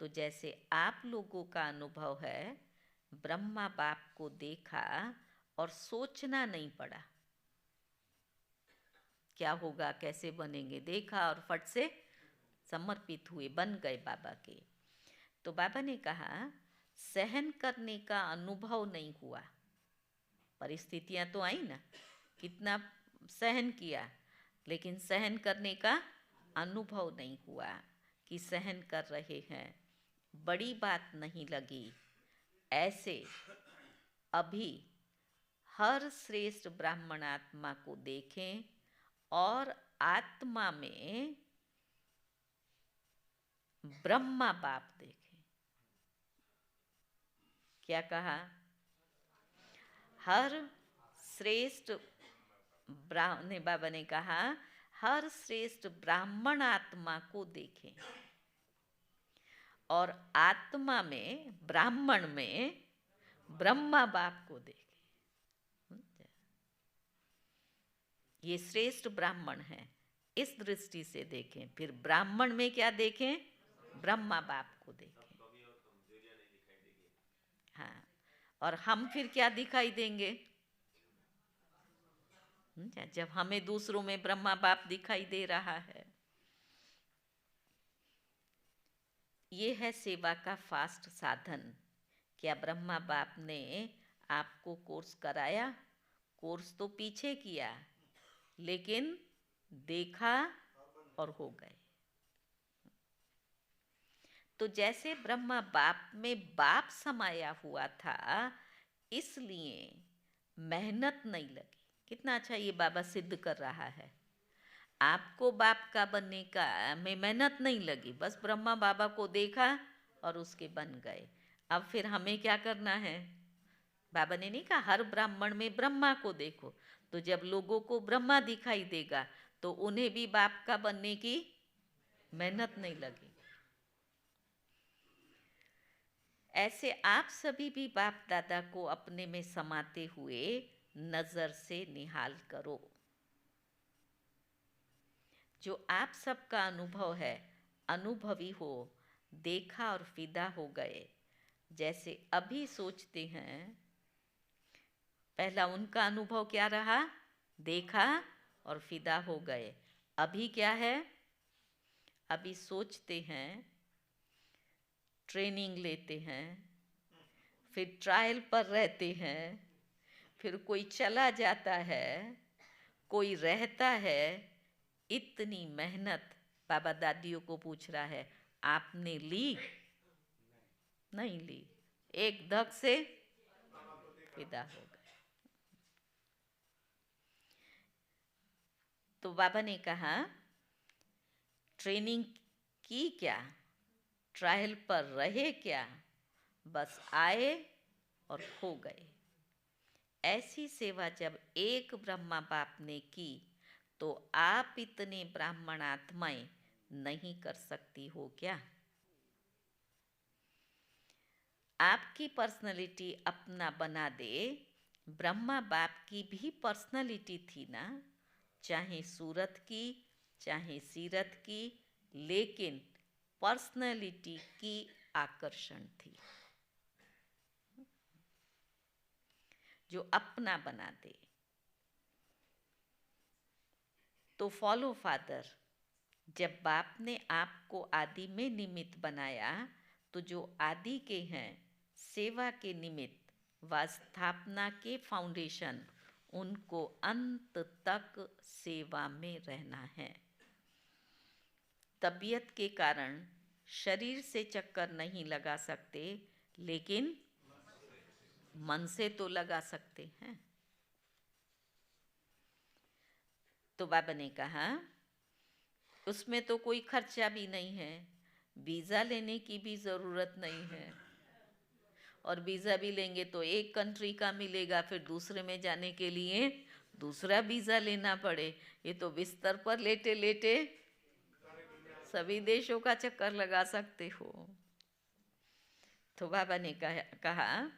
तो जैसे आप लोगों का अनुभव है, ब्रह्मा बाप को देखा और सोचना नहीं पड़ा क्या होगा, कैसे बनेंगे, देखा और फट से समर्पित हुए, बन गए बाबा के। तो बाबा ने कहा सहन करने का अनुभव नहीं हुआ। परिस्थितियां तो आई ना, कितना सहन किया, लेकिन सहन करने का अनुभव नहीं हुआ कि सहन कर रहे हैं, बड़ी बात नहीं लगी। ऐसे अभी हर श्रेष्ठ ब्राह्मण आत्मा को देखें और आत्मा में ब्रह्मा बाप देखें। क्या कहा? हर श्रेष्ठ बाबा ने कहा हर श्रेष्ठ ब्राह्मण आत्मा को देखें और आत्मा में, ब्राह्मण में ब्रह्मा बाप को देखें। ये श्रेष्ठ ब्राह्मण है, इस दृष्टि से देखें। फिर ब्राह्मण में क्या देखें? ब्रह्मा बाप को देखें। हाँ, और हम फिर क्या दिखाई देंगे? जब हमें दूसरों में ब्रह्मा बाप दिखाई दे रहा है। ये है सेवा का फास्ट साधन। क्या ब्रह्मा बाप ने आपको कोर्स कराया? कोर्स तो पीछे किया, लेकिन देखा और हो गए। तो जैसे ब्रह्मा बाप में बाप समाया हुआ था, इसलिए मेहनत नहीं लगी। कितना अच्छा ये बाबा सिद्ध कर रहा है। आपको बाप का बनने का में मेहनत नहीं लगी, बस ब्रह्मा बाबा को देखा और उसके बन गए। अब फिर हमें क्या करना है? बाबा ने नहीं कहा हर ब्राह्मण में ब्रह्मा को देखो, तो जब लोगों को ब्रह्मा दिखाई देगा तो उन्हें भी बाप का बनने की मेहनत नहीं लगी। ऐसे आप सभी भी बाप दादा को अपने में समाते हुए नजर से निहाल करो। जो आप सबका अनुभव है, अनुभवी हो, देखा और फिदा हो गए। जैसे अभी सोचते हैं, पहला उनका अनुभव क्या रहा? देखा और फिदा हो गए। अभी क्या है? अभी सोचते हैं, ट्रेनिंग लेते हैं, फिर ट्रायल पर रहते हैं, फिर कोई चला जाता है, कोई रहता है। इतनी मेहनत बाबा दादियों को पूछ रहा है, आपने ली? नहीं ली, एक धक से फिदा हो गए। तो बाबा ने कहा ट्रेनिंग की क्या, ट्रायल पर रहे क्या, बस आए और हो गए। ऐसी सेवा जब एक ब्रह्मा बाप ने की, तो आप इतने ब्राह्मण आत्माएं नहीं कर सकती हो क्या? आपकी पर्सनालिटी अपना बना दे। ब्रह्मा बाप की भी पर्सनालिटी थी ना, चाहे सूरत की चाहे सीरत की, लेकिन पर्सनालिटी की आकर्षण थी जो अपना बना दे। तो फॉलो फादर, जब बाप ने आपको आदि में निमित्त बनाया, तो जो आदि के हैं, सेवा के निमित्त व स्थापना के फाउंडेशन, उनको अंत तक सेवा में रहना है। तबीयत के कारण शरीर से चक्कर नहीं लगा सकते, लेकिन मन से तो लगा सकते हैं। तो बाबा ने कहा उसमें तो कोई खर्चा भी नहीं है, वीज़ा लेने की भी ज़रूरत नहीं है, और वीज़ा भी लेंगे तो एक कंट्री का मिलेगा, फिर दूसरे में जाने के लिए दूसरा वीज़ा लेना पड़े। ये तो बिस्तर पर लेटे लेटे सभी देशों का चक्कर लगा सकते हो। तो बाबा ने कहा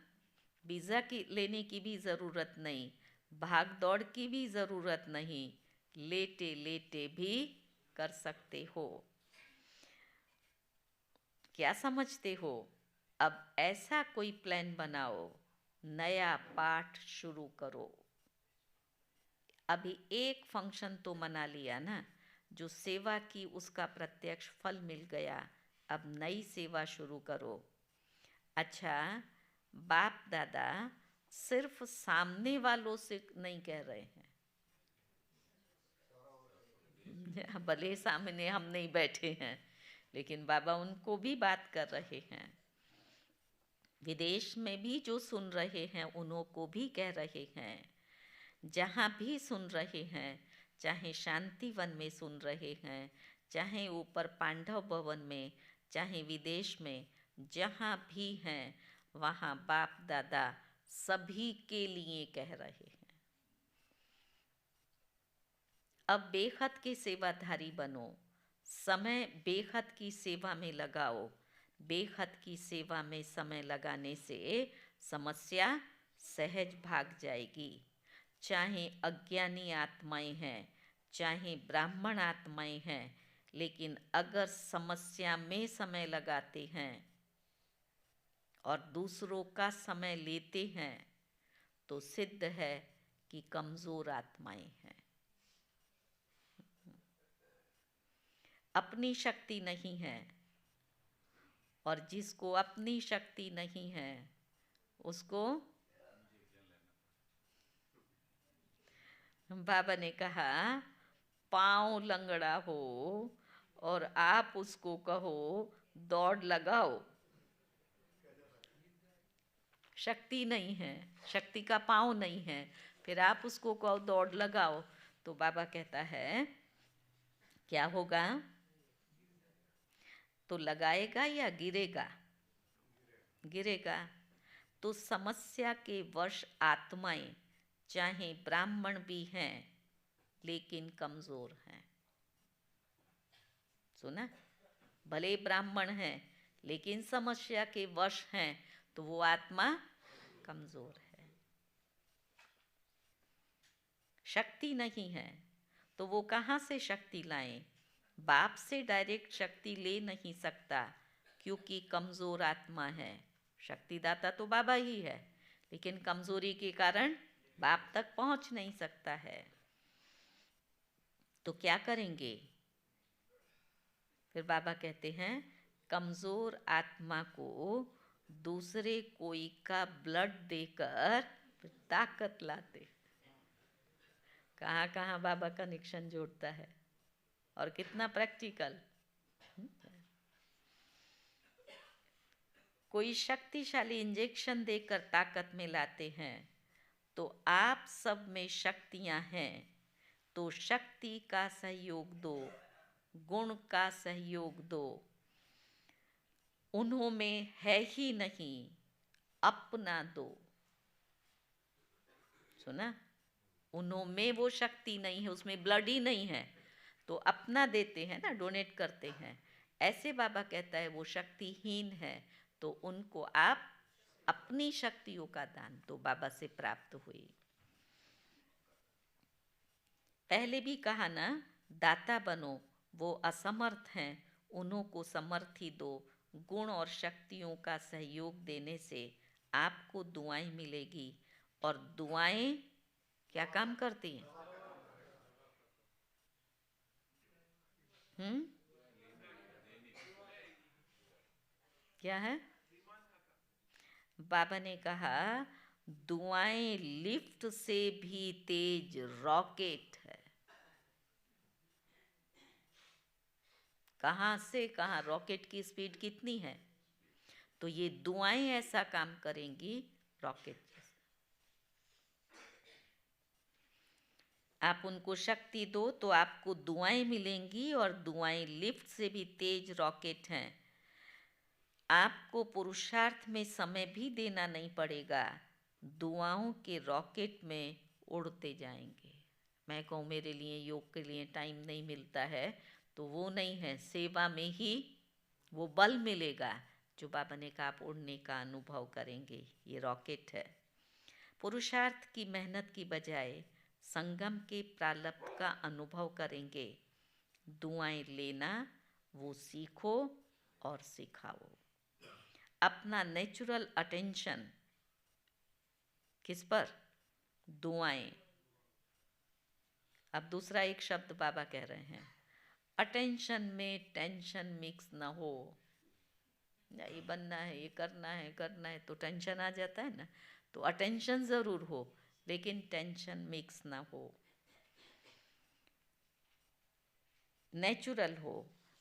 वीज़ा की लेने की भी ज़रूरत नहीं, भाग दौड़ की भी ज़रूरत नहीं, लेटे लेटे भी कर सकते हो। क्या समझते हो? अब ऐसा कोई प्लान बनाओ, नया पाठ शुरू करो। अभी एक फंक्शन तो मना लिया ना, जो सेवा की उसका प्रत्यक्ष फल मिल गया। अब नई सेवा शुरू करो। अच्छा, बाप दादा सिर्फ सामने वालों से नहीं कह रहे हैं, भले सामने हम नहीं बैठे हैं, लेकिन बाबा उनको भी बात कर रहे हैं। विदेश में भी जो सुन रहे हैं उन्हों को भी कह रहे हैं, जहाँ भी सुन रहे हैं, चाहे शांति वन में सुन रहे हैं, चाहे ऊपर पांडव भवन में, चाहे विदेश में, जहाँ भी हैं वहाँ बाप दादा सभी के लिए कह रहे हैं। अब बेहद के सेवाधारी बनो, समय बेहद की सेवा में लगाओ। बेहद की सेवा में समय लगाने से समस्या सहज भाग जाएगी। चाहे अज्ञानी आत्माएं हैं, चाहे ब्राह्मण आत्माएं हैं, लेकिन अगर समस्या में समय लगाते हैं और दूसरों का समय लेते हैं तो सिद्ध है कि कमज़ोर आत्माएं हैं। अपनी शक्ति नहीं है, और जिसको अपनी शक्ति नहीं है उसको बाबा ने कहा पाँव लंगड़ा हो और आप उसको कहो दौड़ लगाओ, शक्ति नहीं है, शक्ति का पाँव नहीं है, फिर आप उसको कहो दौड़ लगाओ, तो बाबा कहता है क्या होगा? तो लगाएगा या गिरेगा? गिरेगा। तो समस्या के वश आत्माएं चाहे ब्राह्मण भी हैं लेकिन कमज़ोर हैं। सुना? भले ब्राह्मण हैं लेकिन समस्या के वश हैं तो वो आत्मा कमज़ोर है। शक्ति नहीं है तो वो कहाँ से शक्ति लाएं? बाप से डायरेक्ट शक्ति ले नहीं सकता क्योंकि कमज़ोर आत्मा है। शक्तिदाता तो बाबा ही है, लेकिन कमज़ोरी के कारण बाप तक पहुंच नहीं सकता है। तो क्या करेंगे? फिर बाबा कहते हैं कमज़ोर आत्मा को दूसरे कोई का ब्लड देकर ताकत लाते। कहाँ कहाँ बाबा कनेक्शन जोड़ता है और कितना प्रैक्टिकल। कोई शक्तिशाली इंजेक्शन देकर ताकत में लाते हैं। तो आप सब में शक्तियाँ हैं तो शक्ति का सहयोग दो, गुण का सहयोग दो। उन्हों में है ही नहीं, अपना दो। सुना? उन्हों में वो शक्ति नहीं है, उसमें ब्लड ही नहीं है, तो अपना देते हैं ना, डोनेट करते हैं। ऐसे बाबा कहता है वो शक्तिहीन है तो उनको आप अपनी शक्तियों का दान तो बाबा से प्राप्त हुई। पहले भी कहा ना, दाता बनो, वो असमर्थ हैं उन्हों को समर्थी दो। गुण और शक्तियों का सहयोग देने से आपको दुआएं मिलेगी, और दुआएं क्या काम करती हैं? क्या है? बाबा ने कहा दुआएं लिफ्ट से भी तेज रॉकेट है। कहाँ से कहाँ रॉकेट की स्पीड कितनी है, तो ये दुआएं ऐसा काम करेंगी रॉकेट जैसा। आप उनको शक्ति दो तो आपको दुआएं मिलेंगी, और दुआएं लिफ्ट से भी तेज रॉकेट हैं। आपको पुरुषार्थ में समय भी देना नहीं पड़ेगा, दुआओं के रॉकेट में उड़ते जाएंगे। मैं कहूँ मेरे लिए योग के लिए टाइम नहीं मिलता है, तो वो नहीं है, सेवा में ही वो बल मिलेगा जो बाबा ने कहा आप उड़ने का अनुभव करेंगे। ये रॉकेट है। पुरुषार्थ की मेहनत की बजाय संगम के प्रारब्ध का अनुभव करेंगे। दुआएं लेना वो सीखो और सिखाओ। अपना नेचुरल अटेंशन किस पर? दुआएं। अब दूसरा एक शब्द बाबा कह रहे हैं, अटेंशन में टेंशन मिक्स ना हो। ये बनना है, ये करना है तो टेंशन आ जाता है ना। तो अटेंशन ज़रूर हो लेकिन टेंशन मिक्स ना हो। नेचुरल हो।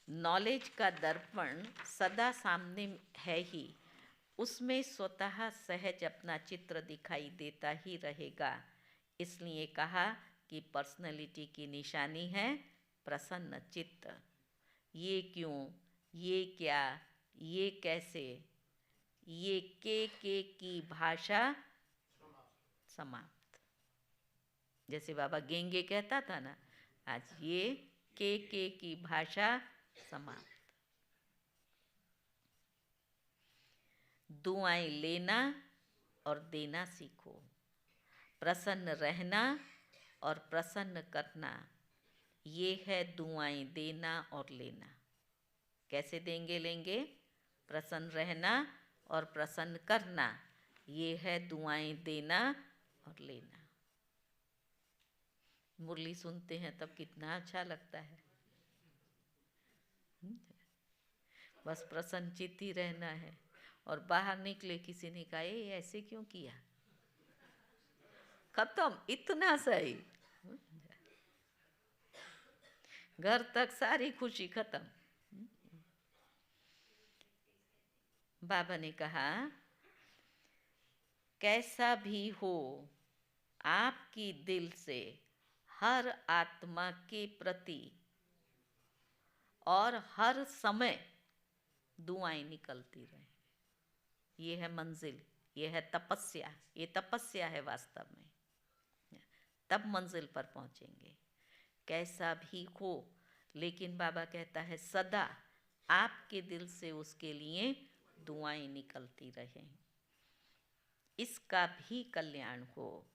नॉलेज का दर्पण सदा सामने है ही, उसमें स्वतः सहज अपना चित्र दिखाई देता ही रहेगा। इसलिए कहा कि पर्सनैलिटी की निशानी है प्रसन्न चित्त। ये क्यों, ये क्या, ये कैसे, ये के की भाषा समाप्त। जैसे बाबा गेंगे कहता था ना, आज ये के की भाषा समाप्त। दुआएं लेना और देना सीखो, प्रसन्न रहना और प्रसन्न करना, ये है दुआएं देना और लेना। कैसे देंगे लेंगे? प्रसन्न रहना और प्रसन्न करना, ये है दुआएं देना और लेना। मुरली सुनते हैं तब कितना अच्छा लगता है। बस प्रसन्नचित्त ही रहना है। और बाहर निकले किसी ने कहा ये ऐसे क्यों किया, खत्म, इतना सही, घर तक सारी खुशी खत्म। बाबा ने कहा कैसा भी हो, आपकी दिल से हर आत्मा के प्रति और हर समय दुआएं निकलती रहे। ये है मंजिल, ये है तपस्या, ये तपस्या है वास्तव में। तब मंजिल पर पहुंचेंगे। कैसा भी हो, लेकिन बाबा कहता है सदा आपके दिल से उसके लिए दुआएं निकलती रहें। इसका भी कल्याण हो,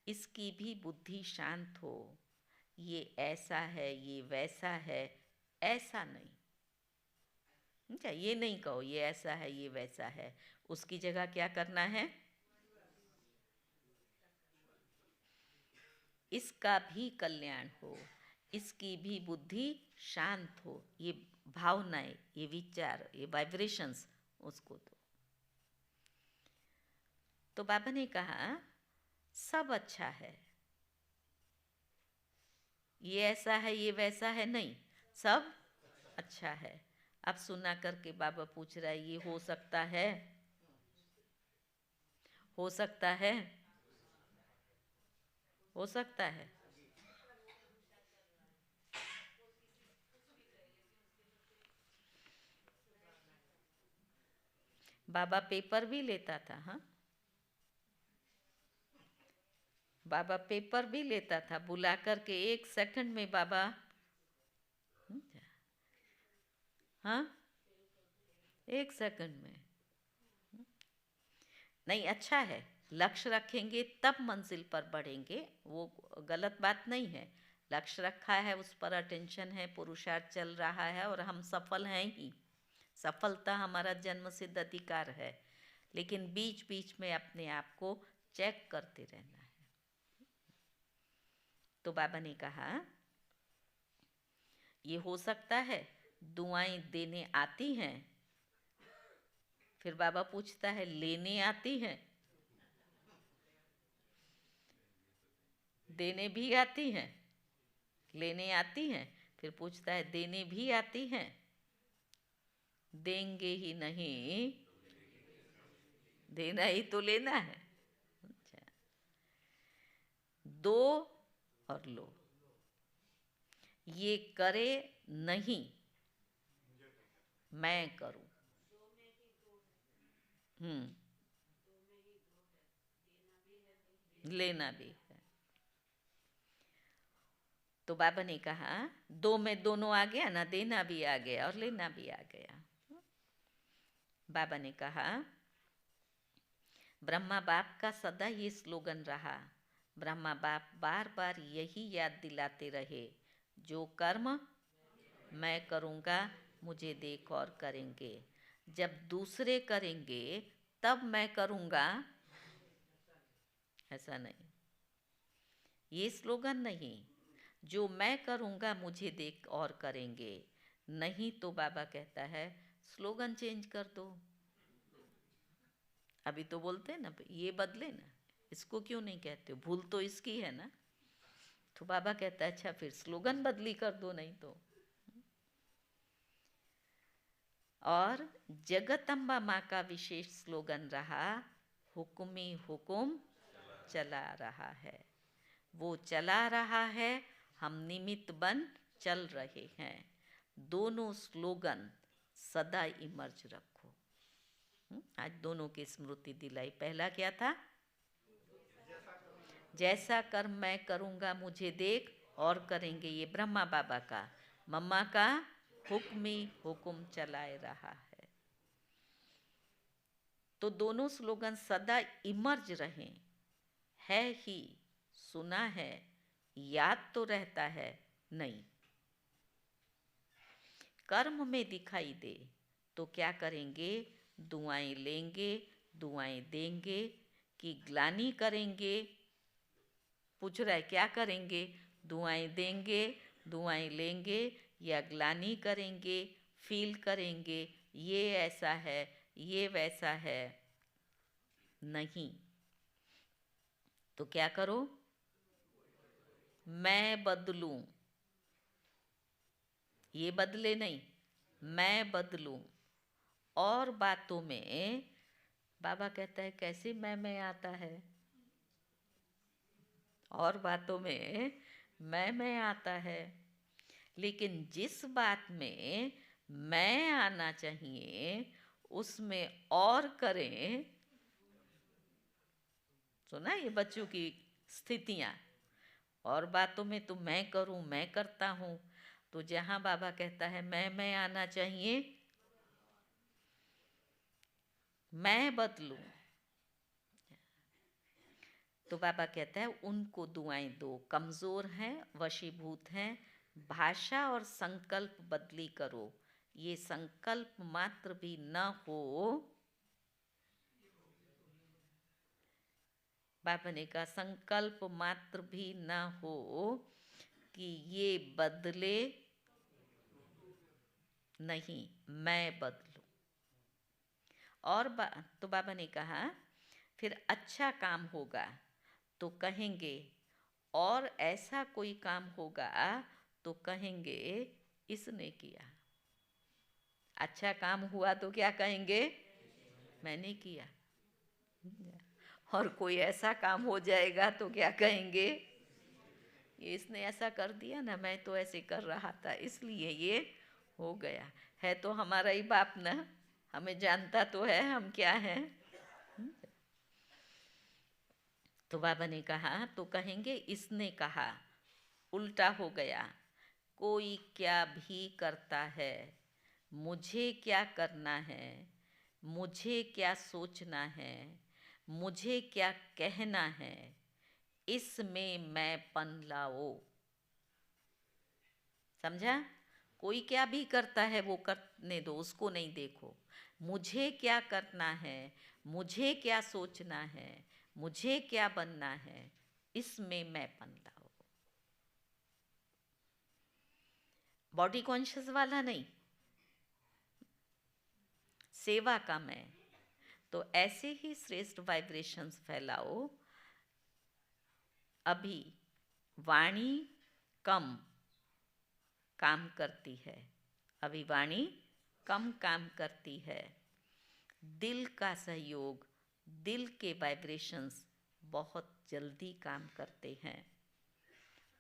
इसकी भी बुद्धि शांत हो। ये ऐसा है, ये वैसा है, ऐसा नहीं। अच्छा, ये नहीं कहो ये ऐसा है, ये वैसा है। उसकी जगह क्या करना है? इसका भी कल्याण हो, इसकी भी बुद्धि शांत हो। ये भावनाएं, ये विचार, ये वाइब्रेशंस उसको दो। तो बाबा ने कहा सब अच्छा है, ये ऐसा है, ये वैसा है नहीं, सब अच्छा है। अब सुना करके बाबा पूछ रहा है ये हो सकता है? हो सकता है? हो सकता है? बाबा पेपर भी लेता था। हाँ, बाबा पेपर भी लेता था, बुला करके 1 सेकंड में बाबा। हाँ, 1 सेकंड में। नहीं, अच्छा है, लक्ष्य रखेंगे तब मंजिल पर बढ़ेंगे, वो गलत बात नहीं है। लक्ष्य रखा है, उस पर अटेंशन है, पुरुषार्थ चल रहा है और हम सफल हैं ही। सफलता हमारा जन्मसिद्ध अधिकार है, लेकिन बीच बीच में अपने आप को चेक करते रहना है। तो बाबा ने कहा ये हो सकता है, दुआएं देने आती हैं। फिर बाबा पूछता है लेने आती हैं? देने भी आती हैं, लेने आती हैं। फिर पूछता है देने भी आती हैं? देंगे ही नहीं, देना ही तो लेना है। अच्छा, दो और लो, ये करे नहीं मैं करूं। लेना भी है। तो बाबा ने कहा दो में दोनों आ गया ना, देना भी आ गया और लेना भी आ गया। बाबा ने कहा ब्रह्मा बाप का सदा ये स्लोगन रहा। ब्रह्मा बाप बार बार यही याद दिलाते रहे, जो कर्म मैं करूँगा मुझे देख और करेंगे। जब दूसरे करेंगे तब मैं करूँगा, ऐसा नहीं। ये स्लोगन नहीं, जो मैं करूँगा मुझे देख और करेंगे। नहीं तो बाबा कहता है स्लोगन चेंज कर दो। अभी तो बोलते हैं ना ये बदले ना, इसको क्यों नहीं कहते हो, भूल तो इसकी है ना। तो बाबा कहता है अच्छा फिर स्लोगन बदली कर दो, नहीं तो और जगदम्बा माँ का विशेष स्लोगन रहा, हुक्मी हुकुम चला रहा है। वो चला रहा है, हम निमित्त बन चल रहे हैं। दोनों स्लोगन सदा इमर्ज रखो। आज दोनों की स्मृति दिलाई। पहला क्या था? जैसा कर्म मैं करूँगा मुझे देख और करेंगे, ये ब्रह्मा बाबा का। मम्मा का हुक्मी हुकुम चलाए रहा है। तो दोनों स्लोगन सदा इमर्ज रहें। है ही, सुना है, याद तो रहता है नहीं। कर्म में दिखाई दे तो क्या करेंगे? दुआएं लेंगे, दुआएं देंगे कि ग्लानि करेंगे? पूछ रहा है क्या करेंगे? दुआएं देंगे, दुआएं लेंगे या ग्लानि करेंगे, फील करेंगे ये ऐसा है, ये वैसा है? नहीं। तो क्या करो? मैं बदलूं, ये बदले नहीं, मैं बदलूं। और बातों में बाबा कहता है कैसे मैं आता है? और बातों में मैं आता है, लेकिन जिस बात में मैं आना चाहिए उसमें और करें। सुना ये बच्चों की स्थितियाँ। और बातों में तो मैं करूं, मैं करता हूँ। तो जहाँ बाबा कहता है मैं आना चाहिए, मैं बदलूं, तो बाबा कहता है उनको दुआएं दो। कमज़ोर हैं, वशीभूत हैं, भाषा और संकल्प बदली करो। ये संकल्प मात्र भी न हो। बाबा ने कहा संकल्प मात्र भी न हो कि ये बदले नहीं, मैं बदलूं। और तो बाबा ने कहा फिर अच्छा काम होगा तो कहेंगे, और ऐसा कोई काम होगा तो कहेंगे इसने किया। अच्छा काम हुआ तो क्या कहेंगे? मैंने किया। और कोई ऐसा काम हो जाएगा तो क्या कहेंगे? ये इसने ऐसा कर दिया ना, मैं तो ऐसे कर रहा था इसलिए ये हो गया। है तो हमारा ही बाप ना, हमें जानता तो है हम क्या हैं। तो बाबा ने कहा तो कहेंगे इसने कहा। उल्टा हो गया, कोई क्या भी करता है, मुझे क्या करना है, मुझे क्या सोचना है, मुझे क्या कहना है, इसमें मैं पन लाओ। समझा? कोई क्या भी करता है वो करने दो, उसको नहीं देखो। मुझे क्या करना है, मुझे क्या सोचना है, मुझे क्या बनना है, इसमें मैं पन लाओ। बॉडी कॉन्शियस वाला नहीं, सेवा का मैं। तो ऐसे ही श्रेष्ठ वाइब्रेशंस फैलाओ। अभी वाणी कम काम करती है, अभी वाणी कम काम करती है। दिल का सहयोग, दिल के वाइब्रेशंस बहुत जल्दी काम करते हैं।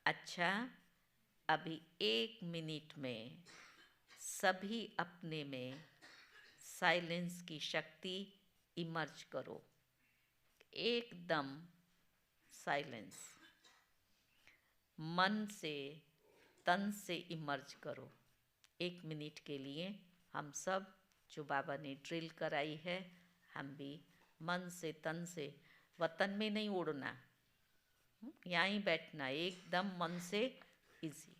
अच्छा, अभी 1 मिनट में सभी अपने में साइलेंस की शक्ति इमर्ज करो। एकदम साइलेंस, मन से तन से इमर्ज करो। 1 मिनट के लिए हम सब जो बाबा ने ड्रिल कराई है, हम भी मन से तन से, वतन में नहीं उड़ना, यहाँ ही बैठना एकदम मन से इजी।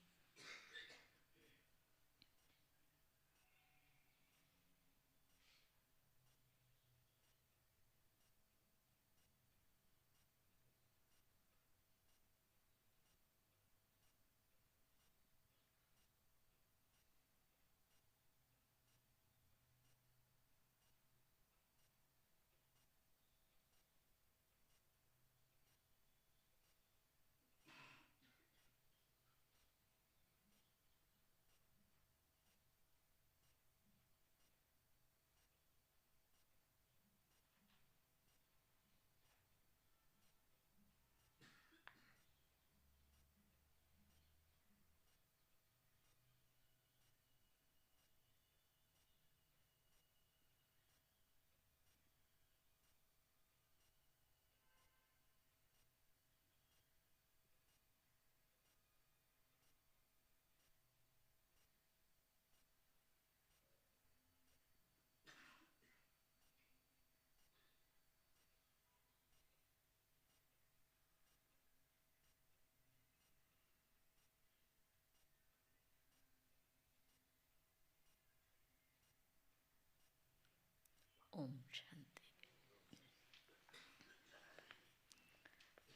ओम शांति।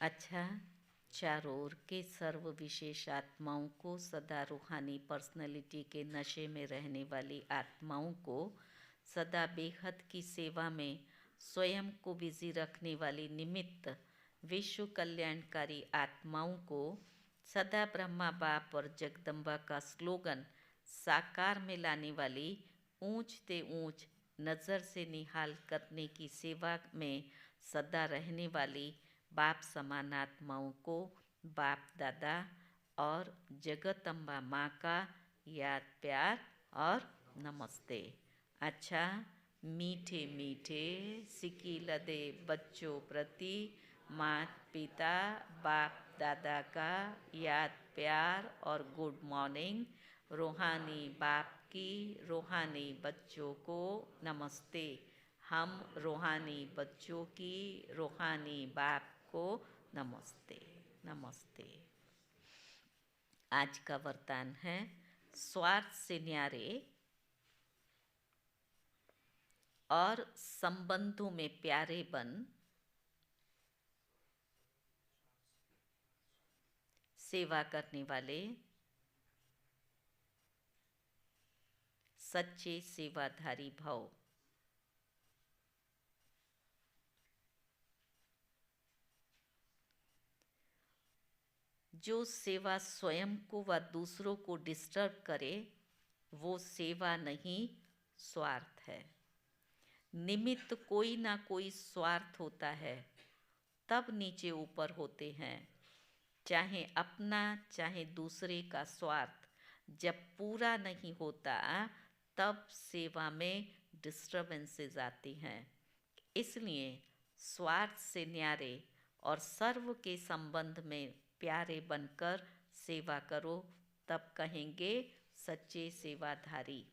अच्छा, चारों ओर के सर्व विशेष आत्माओं को, सदा रूहानी पर्सनैलिटी के नशे में रहने वाली आत्माओं को, सदा बेहद की सेवा में स्वयं को बिजी रखने वाली निमित्त विश्व कल्याणकारी आत्माओं को, सदा ब्रह्मा बाप और जगदम्बा का स्लोगन साकार में लाने वाली ऊंच ते ऊंच नज़र से निहाल करने की सेवा में सदा रहने वाली बाप समान आत्माओं को बाप दादा और जगत अम्बा माँ का याद प्यार और नमस्ते। अच्छा, मीठे मीठे सिकी लदे बच्चों प्रति माता पिता बाप दादा का याद प्यार और गुड मॉर्निंग। रूहानी बाप की रूहानी बच्चों को नमस्ते। हम रूहानी बच्चों की रूहानी बाप को नमस्ते नमस्ते। आज का वरदान है, स्वार्थ से न्यारे और संबंधों में प्यारे बन, सेवा करने वाले सच्चे सेवाधारी भव। जो सेवा स्वयं को व दूसरों को डिस्टर्ब करे वो सेवा नहीं, स्वार्थ है। निमित्त कोई ना कोई स्वार्थ होता है, तब नीचे ऊपर होते हैं। चाहे अपना चाहे दूसरे का स्वार्थ जब पूरा नहीं होता तब सेवा में डिस्टर्बेंसेस आती हैं। इसलिए स्वार्थ से न्यारे और सर्व के संबंध में प्यारे बनकर सेवा करो, तब कहेंगे सच्चे सेवाधारी।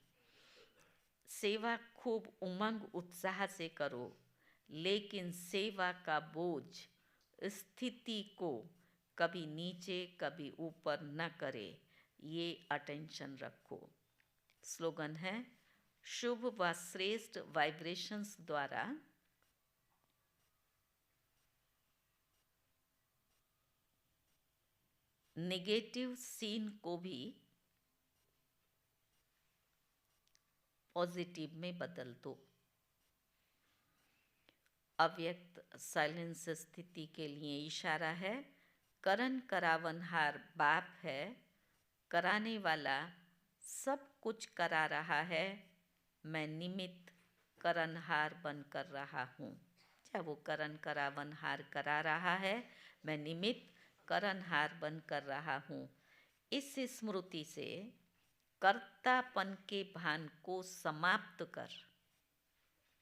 सेवा खूब उमंग उत्साह से करो, लेकिन सेवा का बोझ स्थिति को कभी नीचे कभी ऊपर न करे, ये अटेंशन रखो। स्लोगन है, शुभ व श्रेष्ठ वाइब्रेशंस द्वारा नेगेटिव सीन को भी पॉजिटिव में बदल दो। अव्यक्त साइलेंस स्थिति के लिए इशारा है। करण करावनहार बाप है, कराने वाला सब कुछ करा रहा है, मैं निमित्त करणहार बनकर रहा हूँ। चाहे वो करण करावनहार करा रहा है, मैं निमित्त करणहार बनकर रहा हूँ। इस स्मृति से कर्तापन के भान को समाप्त कर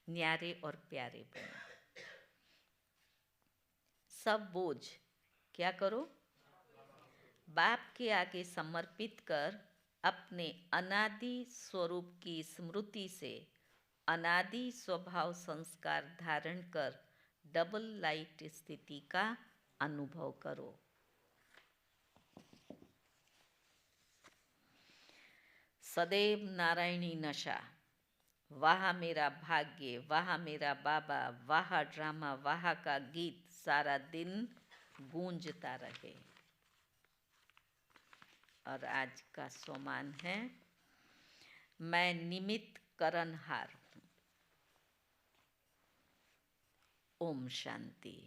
न्यारे और प्यारे बनो। सब बोझ क्या करो, बाप के आगे समर्पित कर अपने अनादि स्वरूप की स्मृति से अनादि स्वभाव संस्कार धारण कर डबल लाइट स्थिति का अनुभव करो। सदैव नारायणी नशा, वाह मेरा भाग्य, वाह मेरा बाबा, वाह ड्रामा, वाह का गीत सारा दिन गूंजता रहे। और आज का सोमान है, मैं निमित्त करणहार हूँ। ओम शांति।